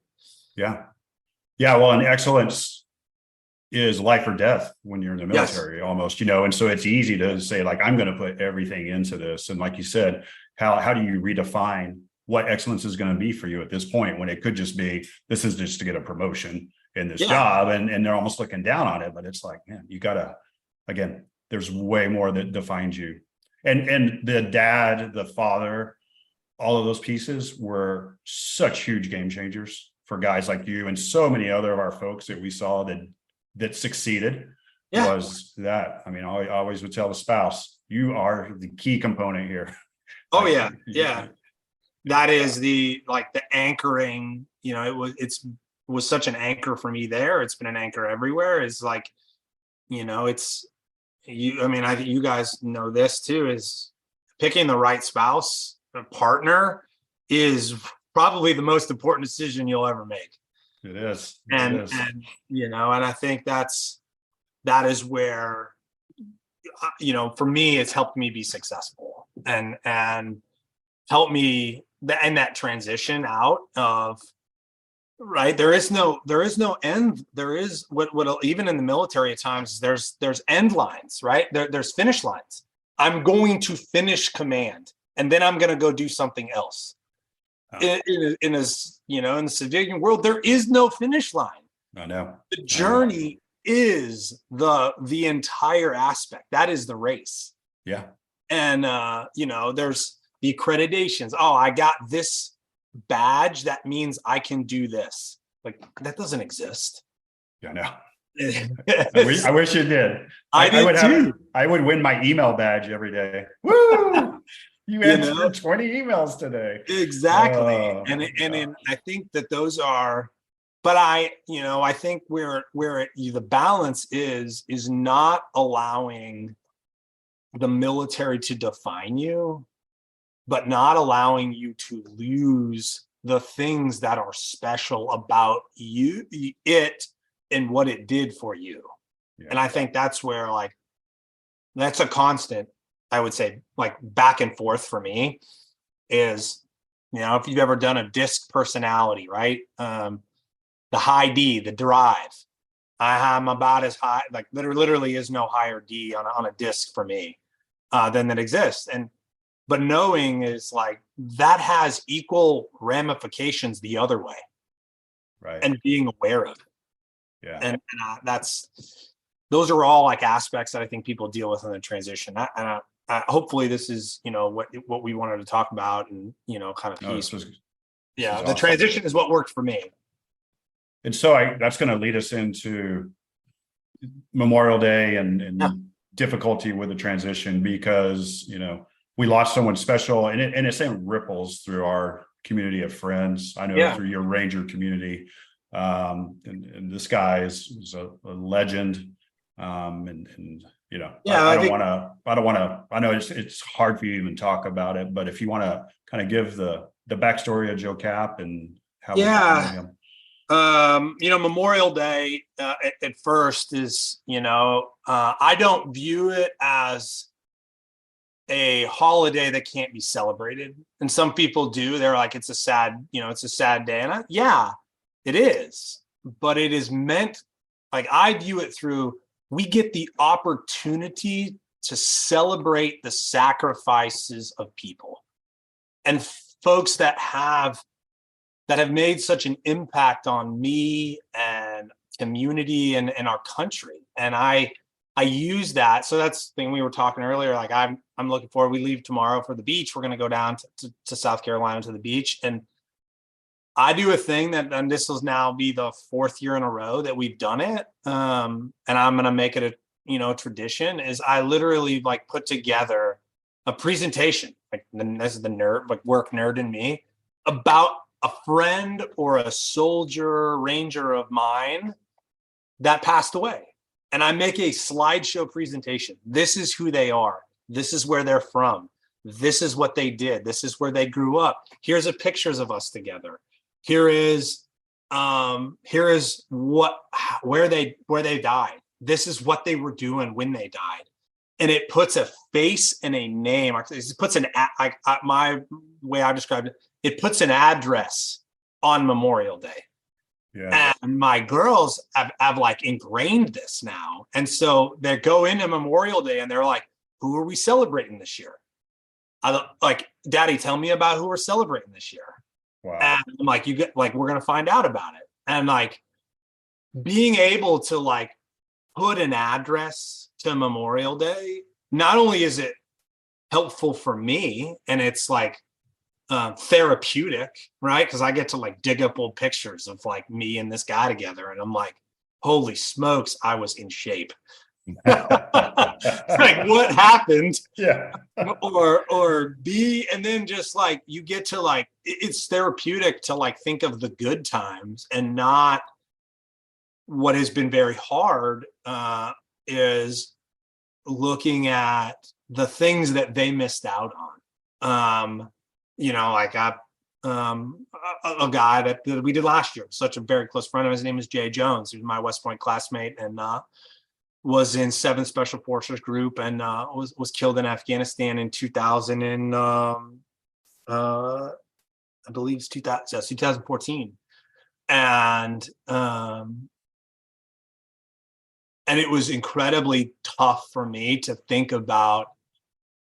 Speaker 3: Yeah. Yeah. Well, and excellence is life or death when you're in the military, almost, and so it's easy to say, like, I'm going to put everything into this. And like you said, how do you redefine what excellence is going to be for you at this point, when it could just be, this is just to get a promotion in this job, and they're almost looking down on it. But it's like, man, you gotta, again, there's way more that defines you. And the dad, the father, all of those pieces were such huge game changers for guys like you and so many other of our folks that we saw that succeeded. Was that, I mean, I always would tell the spouse, you are the key component here.
Speaker 4: Oh, like, yeah. That is the anchoring, it was such an anchor for me there. It's been an anchor everywhere. Is like, it's you. I mean, I think you guys know this too, is picking the right spouse, a partner, is probably the most important decision you'll ever make.
Speaker 3: It is.
Speaker 4: And and I think that is where, for me, it's helped me be successful and help me and that transition out of, right. There is no end. There is what even in the military at times, there's end lines, right? There's finish lines. I'm going to finish command and then I'm going to go do something else. In the civilian world, there is no finish line.
Speaker 3: I know.
Speaker 4: The journey is the entire aspect. That is the race.
Speaker 3: Yeah.
Speaker 4: And there's the accreditations. Oh, I got this badge. That means I can do this. Like, that doesn't exist.
Speaker 3: Yeah, no. I wish it did. I would win my email badge every day. Woo! You answered 20 emails today.
Speaker 4: Exactly. And I think that those are, but I think where the balance is not allowing the military to define you, but not allowing you to lose the things that are special about you, and what it did for you. Yeah. And I think that's where, like, that's a constant, I would say, like, back and forth for me is, if you've ever done a DISC personality, right? The high D, the drive. I'm about as high, like there literally is no higher D on a DISC for me than that exists. But knowing is like, that has equal ramifications the other way.
Speaker 3: Right.
Speaker 4: And being aware of it.
Speaker 3: Yeah.
Speaker 4: And those are all like aspects that I think people deal with in the transition. Hopefully this is, what we wanted to talk about, and, kind of piece. The awesome. Transition is what worked for me.
Speaker 3: And so that's going to lead us into Memorial Day and difficulty with the transition, because, we lost someone special, and it sent ripples through our community of friends. I know through your Ranger community. And this guy is a legend. I know it's hard for you to even talk about it, but if you want to kind of give the backstory of Joe Cap and how we found him.
Speaker 4: Memorial Day at first is, I don't view it as a holiday that can't be celebrated. And some people do. They're like, it's a sad day. And it is, but it is meant, like, I view it through, we get the opportunity to celebrate the sacrifices of people and folks that have made such an impact on me and community and our country. And I use that. So that's the thing we were talking earlier. Like, I'm looking forward. We leave tomorrow for the beach. We're going to go down to South Carolina to the beach. And I do a thing and this will now be the 4th year in a row that we've done it. And I'm going to make it a tradition, is I literally like put together a presentation. Like, this is the nerd, like work nerd in me, about a friend or a soldier, Ranger of mine that passed away. And I make a slideshow presentation. This is who they are. This is where they're from. This is what they did. This is where they grew up. Here's pictures of us together. Here is where they died. This is what they were doing when they died. and it puts a face and a name. It puts my way I described it. It puts an address on Memorial Day.
Speaker 3: Yeah.
Speaker 4: And my girls have like ingrained this now. And so they go into Memorial Day and they're like, who are we celebrating this year? I like, Daddy, tell me about who we're celebrating this year.
Speaker 3: Wow.
Speaker 4: And I'm like, we're going to find out about it. And like being able to like put an address to Memorial Day, not only is it helpful for me and it's like therapeutic, right? Because I get to like dig up old pictures of like me and this guy together. And I'm like, holy smokes, I was in shape. Like what happened?
Speaker 3: Yeah.
Speaker 4: or B, and then just like you get to like it's therapeutic to like think of the good times and not what has been very hard is looking at the things that they missed out on. Like a guy that we did last year, such a very close friend of his name is Jay Jones, who's my West Point classmate and was in 7th Special Forces Group and was killed in Afghanistan in 2000 and I believe it's 2014. And it was incredibly tough for me to think about.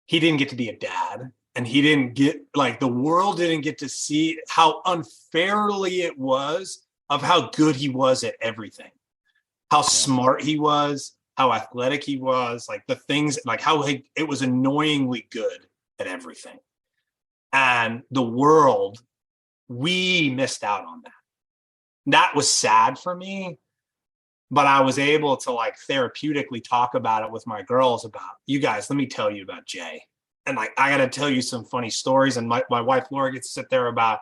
Speaker 4: He didn't get to be a dad, and he didn't get like the world didn't get to see how unfairly it was of how good he was at everything, how smart he was, how athletic he was, like the things, like how it was annoyingly good at everything. And the world, we missed out on that. That was sad for me, but I was able to like therapeutically talk about it with my girls about, you guys, let me tell you about Jay. And like, I got to tell you some funny stories. And my wife, Laura, gets to sit there about,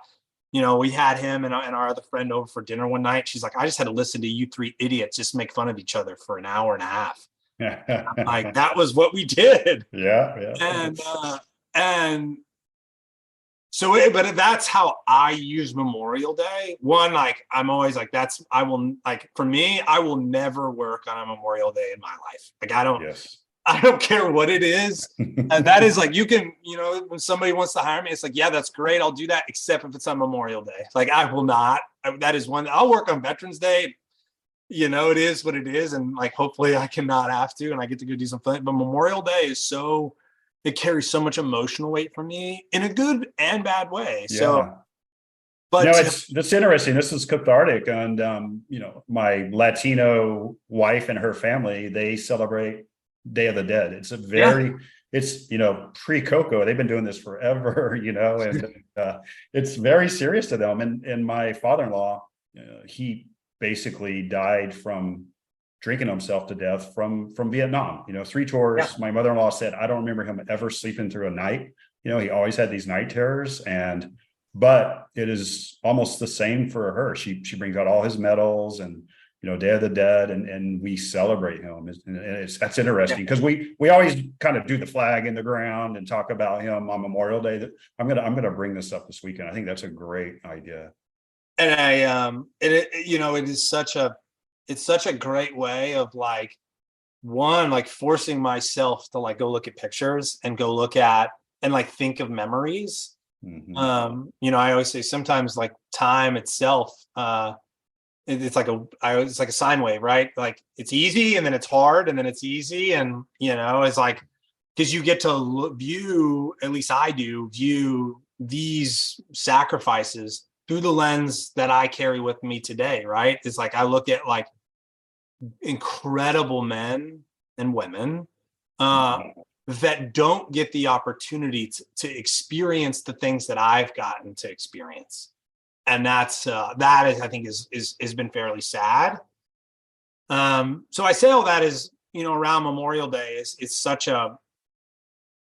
Speaker 4: we had him and our other friend over for dinner one night. She's like, I just had to listen to you three idiots just make fun of each other for an hour and a half. Like, that was what we did.
Speaker 3: Yeah.
Speaker 4: And so, but that's how I use Memorial Day. One, like, I'm always like, for me, I will never work on a Memorial Day in my life. Like, I don't care what it is. And that is like, you can, when somebody wants to hire me, it's like, yeah, that's great. I'll do that. Except if it's on Memorial Day. Like I will not, that is one, I'll work on Veterans Day. It is what it is. And like, hopefully I can not have to, and I get to go do something, but Memorial Day is it carries so much emotional weight for me in a good and bad way.
Speaker 3: Yeah.
Speaker 4: So, but
Speaker 3: that's interesting. This is cathartic. And, my Latino wife and her family, they celebrate Day of the Dead. It's it's pre-Keogh. They've been doing this forever, and it's very serious to them. And my father-in-law, he basically died from drinking himself to death from Vietnam. 3 tours. Yeah. My mother-in-law said, I don't remember him ever sleeping through a night. He always had these night terrors, but it is almost the same for her. She brings out all his medals and Day of the Dead, and we celebrate him. And that's interesting because we always kind of do the flag in the ground and talk about him on Memorial Day. I'm gonna bring this up this weekend. I think that's a great idea.
Speaker 4: And it's such a great way of like, one, like forcing myself to like go look at pictures and go look at and like think of memories. Mm-hmm. I always say sometimes like time itself, it's like a sine wave, right? Like it's easy and then it's hard and then it's easy. And, it's like, because you get to view, at least I do, view these sacrifices through the lens that I carry with me today, right? It's like I look at like incredible men and women that don't get the opportunity to experience the things that I've gotten to experience. And that is, I think, has been fairly sad. So I say all that is, around Memorial Day it's such a,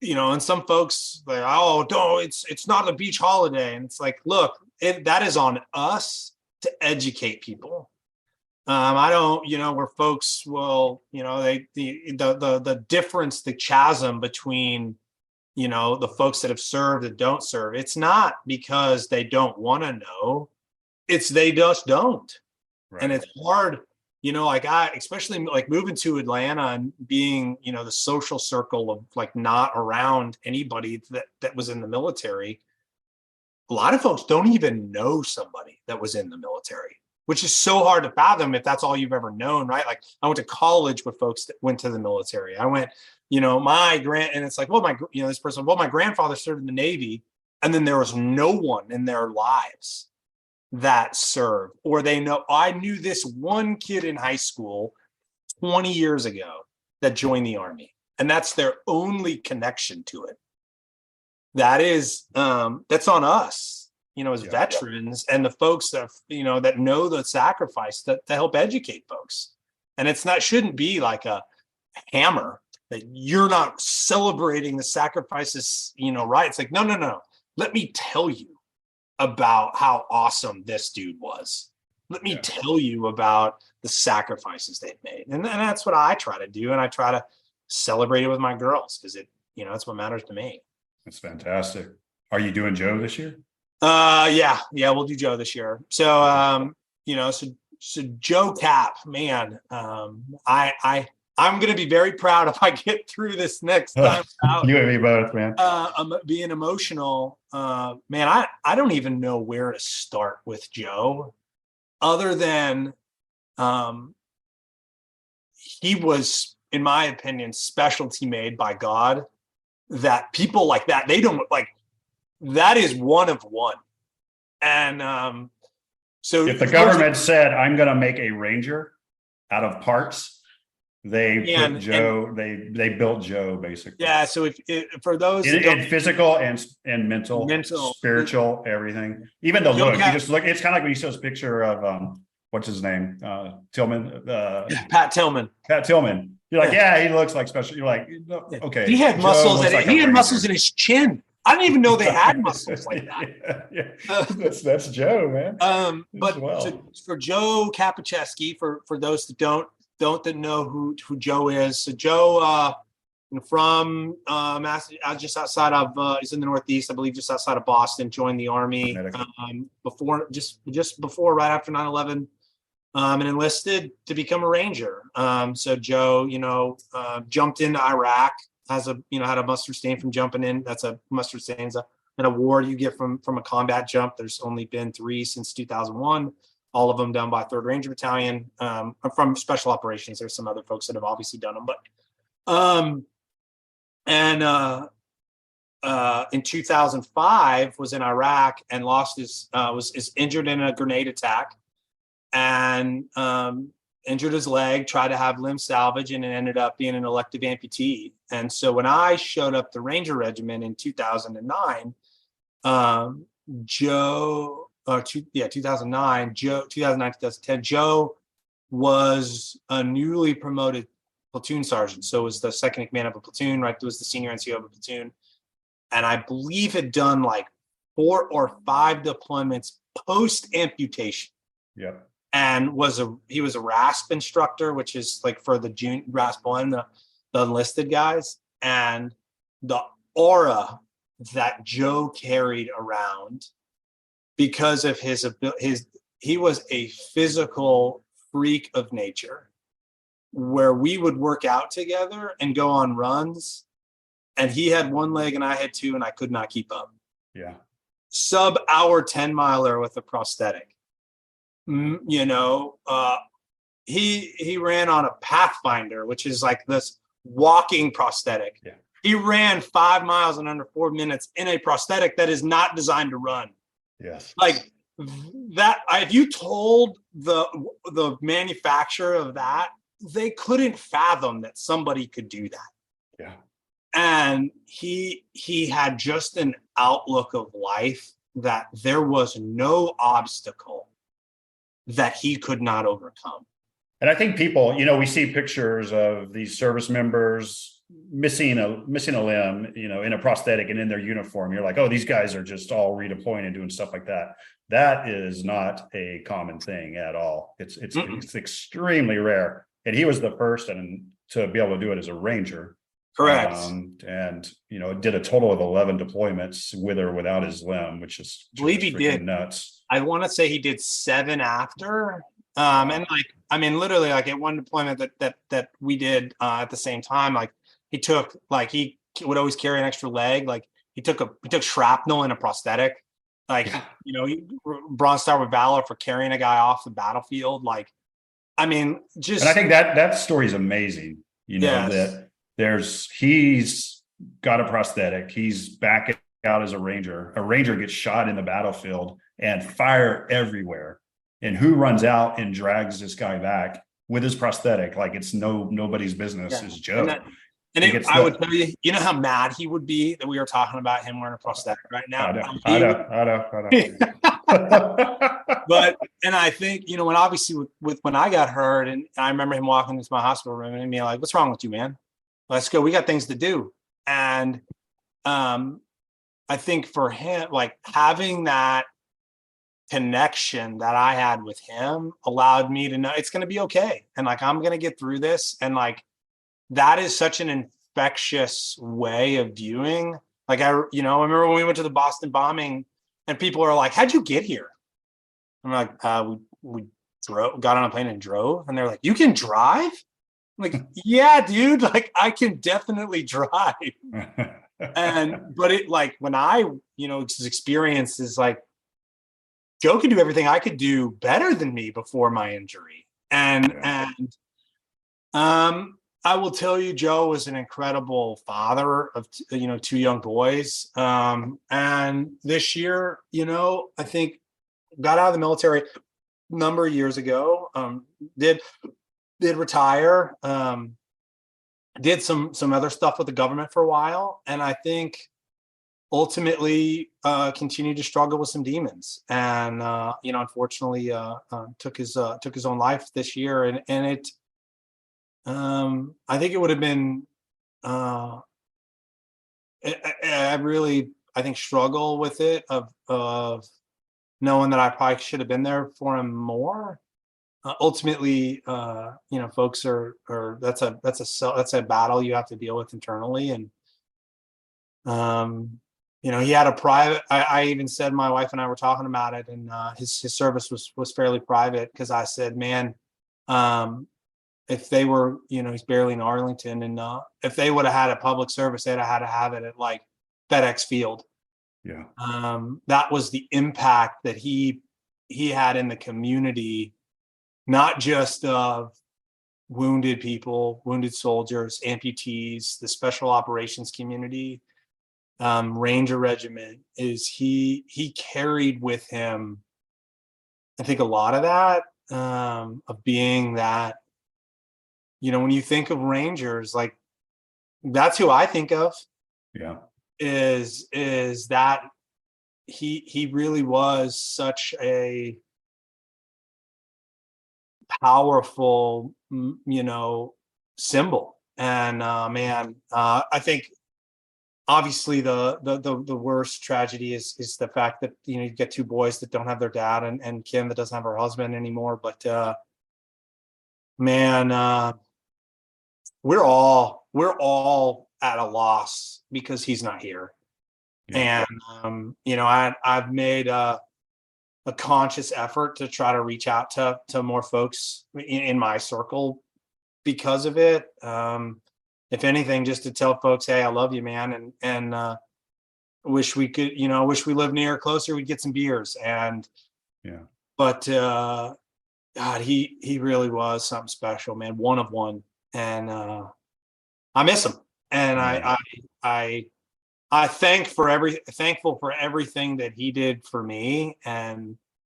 Speaker 4: and some folks like, oh, no, it's not a beach holiday. And it's like, look, that is on us to educate people. I don't, where folks will, the difference, the chasm between, the folks that have served and don't serve, it's not because they don't want to know, it's they just don't. Right. And it's hard. like especially like moving to Atlanta and being, the social circle of like not around anybody that was in the military. A lot of folks don't even know somebody that was in the military, which is so hard to fathom if that's all you've ever known, right? Like I went to college with folks that went to the military. I went, and it's like, this person, my grandfather served in the Navy, and then there was no one in their lives that served, or I knew this one kid in high school 20 years ago that joined the Army, and that's their only connection to it. That is, that's on us, as veterans and the folks that, that know the sacrifice to help educate folks. And shouldn't be like a hammer that you're not celebrating the sacrifices, right? It's like, no. Let me tell you about how awesome this dude was. Let me tell you about the sacrifices they've made. And that's what I try to do. And I try to celebrate it with my girls because that's what matters to me.
Speaker 3: That's fantastic. Are you doing Joe this year?
Speaker 4: Yeah, we'll do Joe this year. So, so Joe Cap, man, I'm going to be very proud if I get through this next time out.
Speaker 3: You and me both, man.
Speaker 4: I'm being emotional. Man, I don't even know where to start with Joe other than he was, in my opinion, specialty made by God, that people like that, they don't like, that is one of one. And so
Speaker 3: if the government said, I'm going to make a Ranger out of parts, they put Joe, they built Joe basically.
Speaker 4: Yeah. So if for those
Speaker 3: in physical and mental, spiritual, everything, even the look, you just look, it's kind of like when you see this picture of, what's his name? Tillman,
Speaker 4: Pat Tillman.
Speaker 3: You're like, he looks like special. You're like, okay.
Speaker 4: He had muscles he had muscles in his chin. I didn't even know they had muscles like that.
Speaker 3: That's Joe, man.
Speaker 4: But for Joe Kapacheski, for those that don't know who Joe is. So Joe, from just outside of, he's in the Northeast, I believe, just outside of Boston, joined the Army before, right after 9/11, and enlisted to become a Ranger. So Joe, jumped into Iraq, had a mustard stain from jumping in. That's a mustard stain, an award you get from a combat jump. There's only been 3 since 2001. All of them done by 3rd Ranger Battalion. From Special Operations, there's some other folks that have obviously done them, but in 2005 was in Iraq and lost was injured in a grenade attack, and injured his leg, tried to have limb salvage, and it ended up being an elective amputee. And so when I showed up the Ranger Regiment in 2009, 2009, 2010, Joe was a newly promoted platoon sergeant. So it was the second in command of a platoon, right? It was the senior NCO of a platoon. And I believe had done like 4 or 5 deployments post amputation.
Speaker 3: Yeah.
Speaker 4: And he was a RASP instructor, which is like for the RASP 1, the enlisted guys. And the aura that Joe carried around, because of he was a physical freak of nature, where we would work out together and go on runs, and he had 1 leg and I had 2, and I could not keep up.
Speaker 3: Yeah.
Speaker 4: Sub-hour 10-miler with a prosthetic. He ran on a Pathfinder, which is like this walking prosthetic.
Speaker 3: Yeah.
Speaker 4: He ran 5 miles in under 4 minutes in a prosthetic that is not designed to run.
Speaker 3: Yes.
Speaker 4: Like that, if you told the manufacturer of that, they couldn't fathom that somebody could do that.
Speaker 3: Yeah.
Speaker 4: And he had just an outlook of life that there was no obstacle that he could not overcome.
Speaker 3: And I think people, we see pictures of these service members missing a limb, in a prosthetic and in their uniform. You're like, oh, these guys are just all redeploying and doing stuff like that. That is not a common thing at all. It's extremely rare. And he was the first to be able to do it as a Ranger.
Speaker 4: Correct.
Speaker 3: And did a total of 11 deployments with or without his limb, which is
Speaker 4: I believe he did
Speaker 3: nuts.
Speaker 4: I want to say he did 7 after, And like, I mean, literally, like at one deployment that we did at the same time, like he took, like he would always carry an extra leg. Like he took shrapnel in a prosthetic. Like,
Speaker 3: Yeah.
Speaker 4: you know, Bronze Star with Valor for carrying a guy off the battlefield. Like, I mean,
Speaker 3: And I
Speaker 4: just
Speaker 3: think that story is amazing. You know,
Speaker 4: yes,
Speaker 3: that he's got a prosthetic. He's back out as a ranger. A ranger gets shot in the battlefield and fire everywhere. And who runs out and drags this guy back with his prosthetic? Like it's nobody's business,
Speaker 4: yeah.
Speaker 3: is
Speaker 4: And
Speaker 3: Joe.
Speaker 4: that, and
Speaker 3: He
Speaker 4: it,
Speaker 3: gets
Speaker 4: I would
Speaker 3: the
Speaker 4: tell you, you know how mad he would be that we were talking about him wearing a prosthetic right now.
Speaker 3: I know, I
Speaker 4: He
Speaker 3: know, I know, I know.
Speaker 4: But and I think, you know, when obviously with when I got hurt, and I remember him walking into my hospital room and being like, "What's wrong with you, man? Let's go. We got things to do." And I think for him, like having that connection that I had with him allowed me to know it's going to be okay, and like I'm going to get through this, and like that is such an infectious way of viewing. Like I remember when we went to the Boston bombing, and people are like, "How'd you get here?" I'm like, we got on a plane and drove. And they're like, "You can drive?" I'm like, "Yeah, dude, like I can definitely drive." But it like when I, experience is like, Joe could do everything I could do better than me before my injury. I will tell you, Joe was an incredible father of, two young boys. And this year, I think got out of the military a number of years ago, did retire, did some other stuff with the government for a while, and I think ultimately continued to struggle with some demons, and unfortunately took his own life this year, and it I think it would have been I really struggle with it of knowing that I probably should have been there for him more. Ultimately, folks are that's a battle you have to deal with internally, and he had a private. I even said, my wife and I were talking about it, and his service was fairly private, because I said, man, if they were, he's barely in Arlington, and if they would have had a public service, they'd have had to have it at like FedEx Field.
Speaker 3: Yeah.
Speaker 4: That was the impact that he had in the community, not just of wounded people, wounded soldiers, amputees, the special operations community, Ranger Regiment. Is he carried with him, I think, a lot of that, of being that, when you think of Rangers, like that's who I think of.
Speaker 3: Yeah.
Speaker 4: Is that he really was such a powerful, symbol. And man, I think obviously the worst tragedy is the fact that you get two boys that don't have their dad, and Kim that doesn't have her husband anymore. But man, we're all at a loss because he's not here.
Speaker 3: Yeah.
Speaker 4: And I've made a conscious effort to try to reach out to more folks in my circle because of it. If anything, just to tell folks, hey, I love you, man, and wish we could, wish we lived near or closer, we'd get some beers. And
Speaker 3: Yeah.
Speaker 4: but God, he really was something special, man, one of one. And I miss him, and I thankful for everything that he did for me, and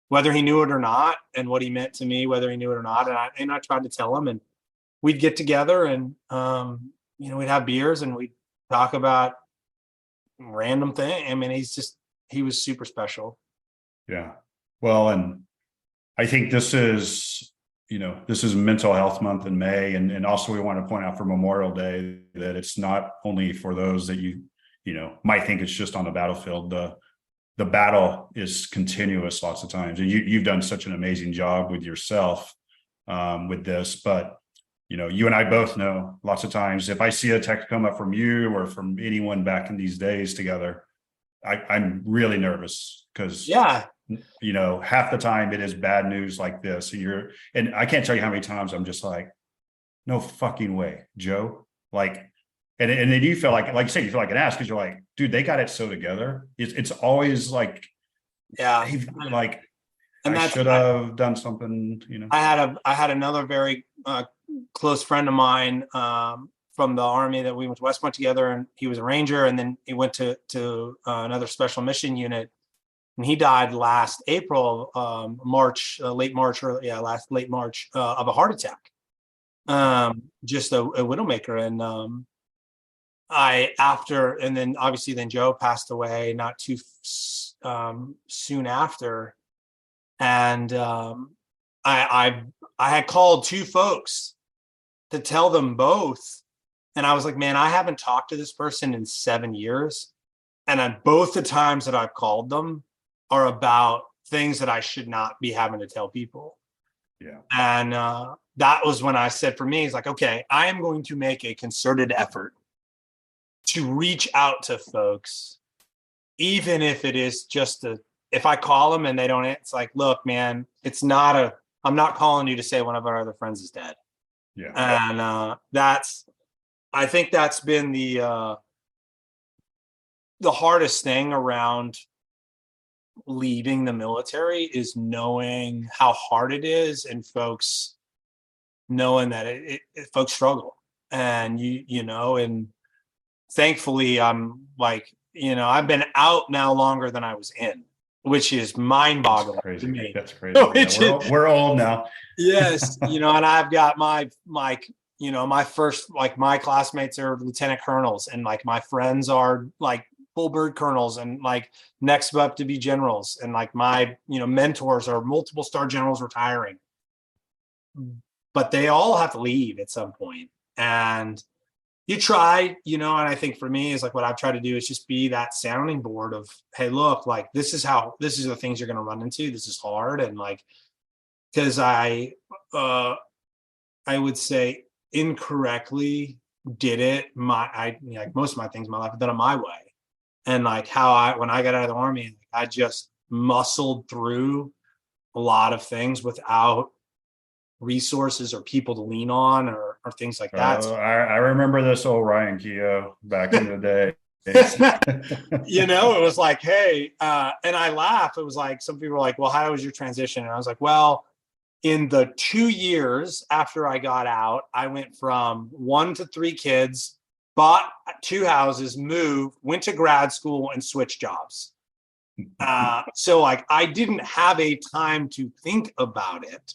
Speaker 4: whether he knew it or not, and what he meant to me, whether he knew it or not. And I tried to tell him, and we'd get together, and we'd have beers, and we'd talk about random thing. I mean, he was super special.
Speaker 3: Yeah. Well, and I think this is Mental Health Month in May. And also we want to point out for Memorial Day that it's not only for those that you might think it's just on the battlefield. The battle is continuous lots of times. And you've done such an amazing job with yourself with this. But, you and I both know lots of times if I see a text come up from you or from anyone back in these days together, I'm really nervous because
Speaker 4: Yeah.
Speaker 3: half the time it is bad news like this. And I can't tell you how many times I'm just like, no fucking way, Joe. Like, and then you feel like you said, you feel like an ass because you're like, dude, they got it so together. It's always like,
Speaker 4: Yeah.
Speaker 3: like
Speaker 4: And
Speaker 3: I should have done something,
Speaker 4: I had another very close friend of mine from the Army that we went to West Point together, and he was a Ranger, and then he went to another special mission unit, and he died last April, late March, late March of a heart attack. Just a widowmaker, and and then obviously then Joe passed away not too soon after, and I had called two folks to tell them both, and I was like, man, I haven't talked to this person in 7 years, and on both the times that I've called them are about things that I should not be having to tell people.
Speaker 3: Yeah.
Speaker 4: And that was when I said, for me, it's like, okay, I am going to make a concerted effort to reach out to folks, even if it is just if I call them and they don't, it's like, look, man, I'm not calling you to say one of our other friends is dead.
Speaker 3: Yeah.
Speaker 4: And I think that's been the hardest thing around leaving the military, is knowing how hard it is, and folks knowing that folks struggle, and and thankfully I'm like, I've been out now longer than I was in, which is mind-boggling to me.
Speaker 3: That's crazy. Yeah, we're old now.
Speaker 4: Yes, and I've got my first, like, my classmates are lieutenant colonels, and like my friends are like full bird colonels, and like next up to be generals, and like my mentors are multiple star generals retiring, but they all have to leave at some point. And you try, and I think for me is like, what I've tried to do is just be that sounding board of, hey, look, like this is the things you're going to run into. This is hard. And like, because I would say incorrectly did it. Like most of my things in my life, I've done it my way. And like when I got out of the Army, I just muscled through a lot of things without resources or people to lean on, or things like that.
Speaker 3: I remember this old Ryan Keogh back in the day.
Speaker 4: It was like, hey, and I laugh. It was like, some people were like, well, how was your transition? And I was like, well, in the 2 years after I got out, I went from 1 to 3 kids, bought 2 houses, moved, went to grad school, and switched jobs. So like, I didn't have a time to think about it,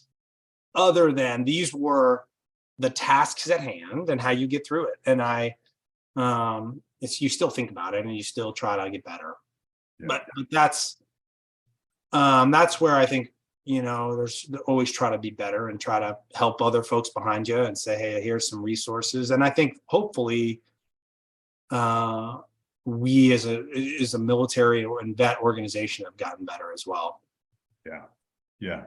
Speaker 4: other than these were the tasks at hand and how you get through it. And you still think about it and you still try to get better. Yeah. But that's where I think, there's always try to be better and try to help other folks behind you and say, hey, here's some resources. And I think hopefully we as a military and vet organization have gotten better as well.
Speaker 3: Yeah. Yeah.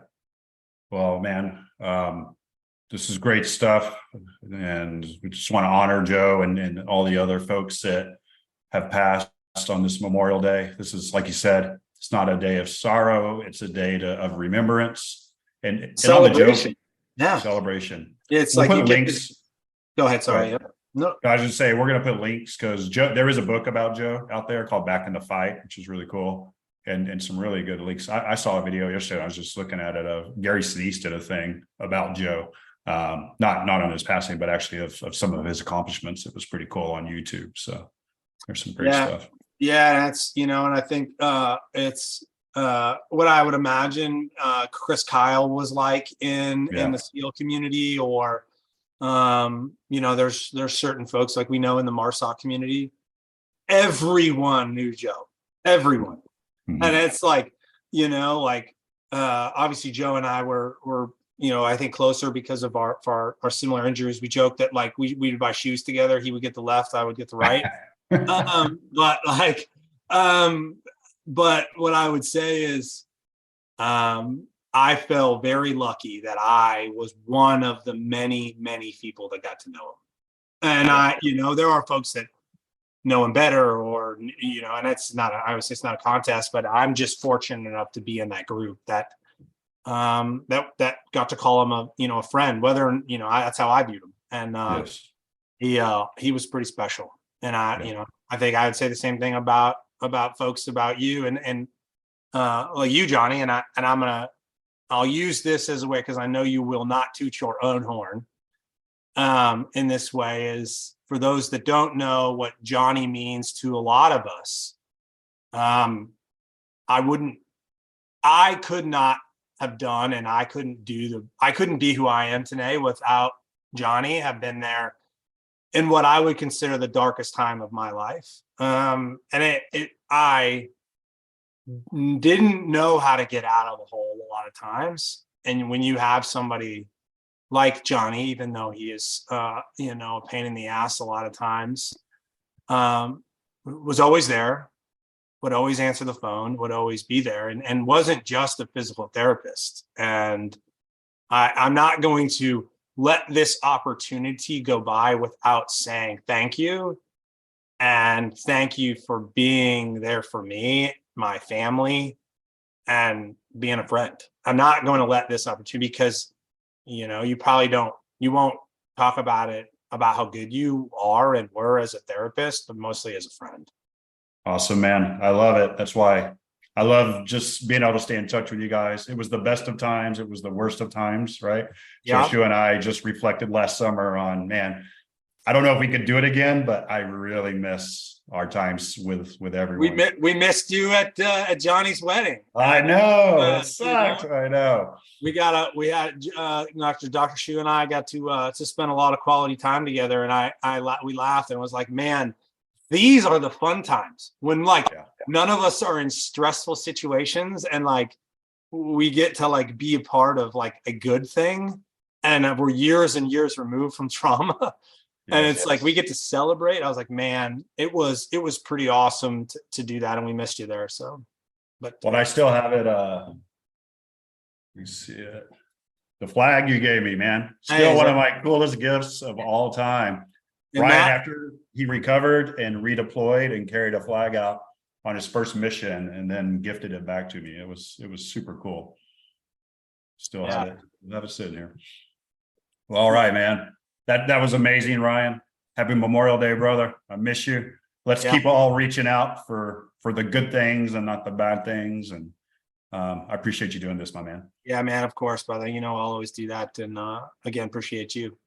Speaker 3: Well, man, this is great stuff. And we just want to honor Joe and all the other folks that have passed on this Memorial Day. This is, like you said, it's not a day of sorrow. It's a day of remembrance and
Speaker 4: celebration.
Speaker 3: Yeah. Celebration.
Speaker 4: It's
Speaker 3: we'll
Speaker 4: like
Speaker 3: put links.
Speaker 4: Go ahead. Sorry.
Speaker 3: Go ahead. No, I was just say we're going to put links because there is a book about Joe out there called Back in the Fight, which is really cool. And some really good links. I saw a video yesterday. I was just looking at it. Gary Sinise did a thing about Joe, not on his passing, but actually of some of his accomplishments. It was pretty cool on YouTube. So there's some great stuff.
Speaker 4: Yeah, that's and I think it's what I would imagine Chris Kyle was like in the SEAL community, or there's certain folks like we know in the MARSOC community. Everyone knew Joe. Everyone. Mm-hmm. And it's like, obviously Joe and I were I think closer because of our similar injuries. We joked that like we would buy shoes together. He would get the left, I would get the right. But what I would say is, I felt very lucky that I was one of the many, many people that got to know him. And there are folks that know him better, or, and it's not, obviously it's not a contest, but I'm just fortunate enough to be in that group that got to call him a friend, whether, that's how I viewed him. And
Speaker 3: Yes.
Speaker 4: he was pretty special. And
Speaker 3: Yeah.
Speaker 4: I think I would say the same thing about folks about you and like you, Johnny, and I'll use this as a way, because I know you will not toot your own horn in this way, is for those that don't know what Johnny means to a lot of us. I could not have done, and I couldn't be who I am today without Johnny have been there in what I would consider the darkest time of my life. And I didn't know how to get out of the hole a lot of times. And when you have somebody like Johnny, even though he is, a pain in the ass a lot of times, was always there, would always answer the phone, would always be there, and wasn't just a physical therapist. And I'm not going to let this opportunity go by without saying thank you. And thank you for being there for me, my family, and being a friend. I'm not going to let this opportunity, because, you won't talk about how good you are and were as a therapist, but mostly as a friend.
Speaker 3: Awesome, man. I love it. That's why I love just being able to stay in touch with you guys. It was the best of times. It was the worst of times, right?
Speaker 4: Yeah.
Speaker 3: Joshua and I just reflected last summer on, man, I don't know if we could do it again, but I really miss our times with everyone.
Speaker 4: We missed you at Johnny's wedding.
Speaker 3: I know. It sucked. I know.
Speaker 4: We had Dr. Shu and I got to spend a lot of quality time together, and we laughed and was like, man, these are the fun times when none of us are in stressful situations, and we get to be a part of a good thing, and we're years and years removed from trauma. And it's we get to celebrate. I was like, man, it was pretty awesome to do that, and we missed you there. So, but
Speaker 3: I still have it. Let me see it. The flag you gave me, man, still one of my coolest gifts of all time. Ryan, after he recovered and redeployed and carried a flag out on his first mission, and then gifted it back to me. It was super cool. Still have it sitting here. Well, all right, man. That was amazing, Ryan. Happy Memorial Day, brother. I miss you. Let's keep all reaching out for the good things and not the bad things. And I appreciate you doing this, my man.
Speaker 4: Yeah, man. Of course, brother. I'll always do that. And again, appreciate you.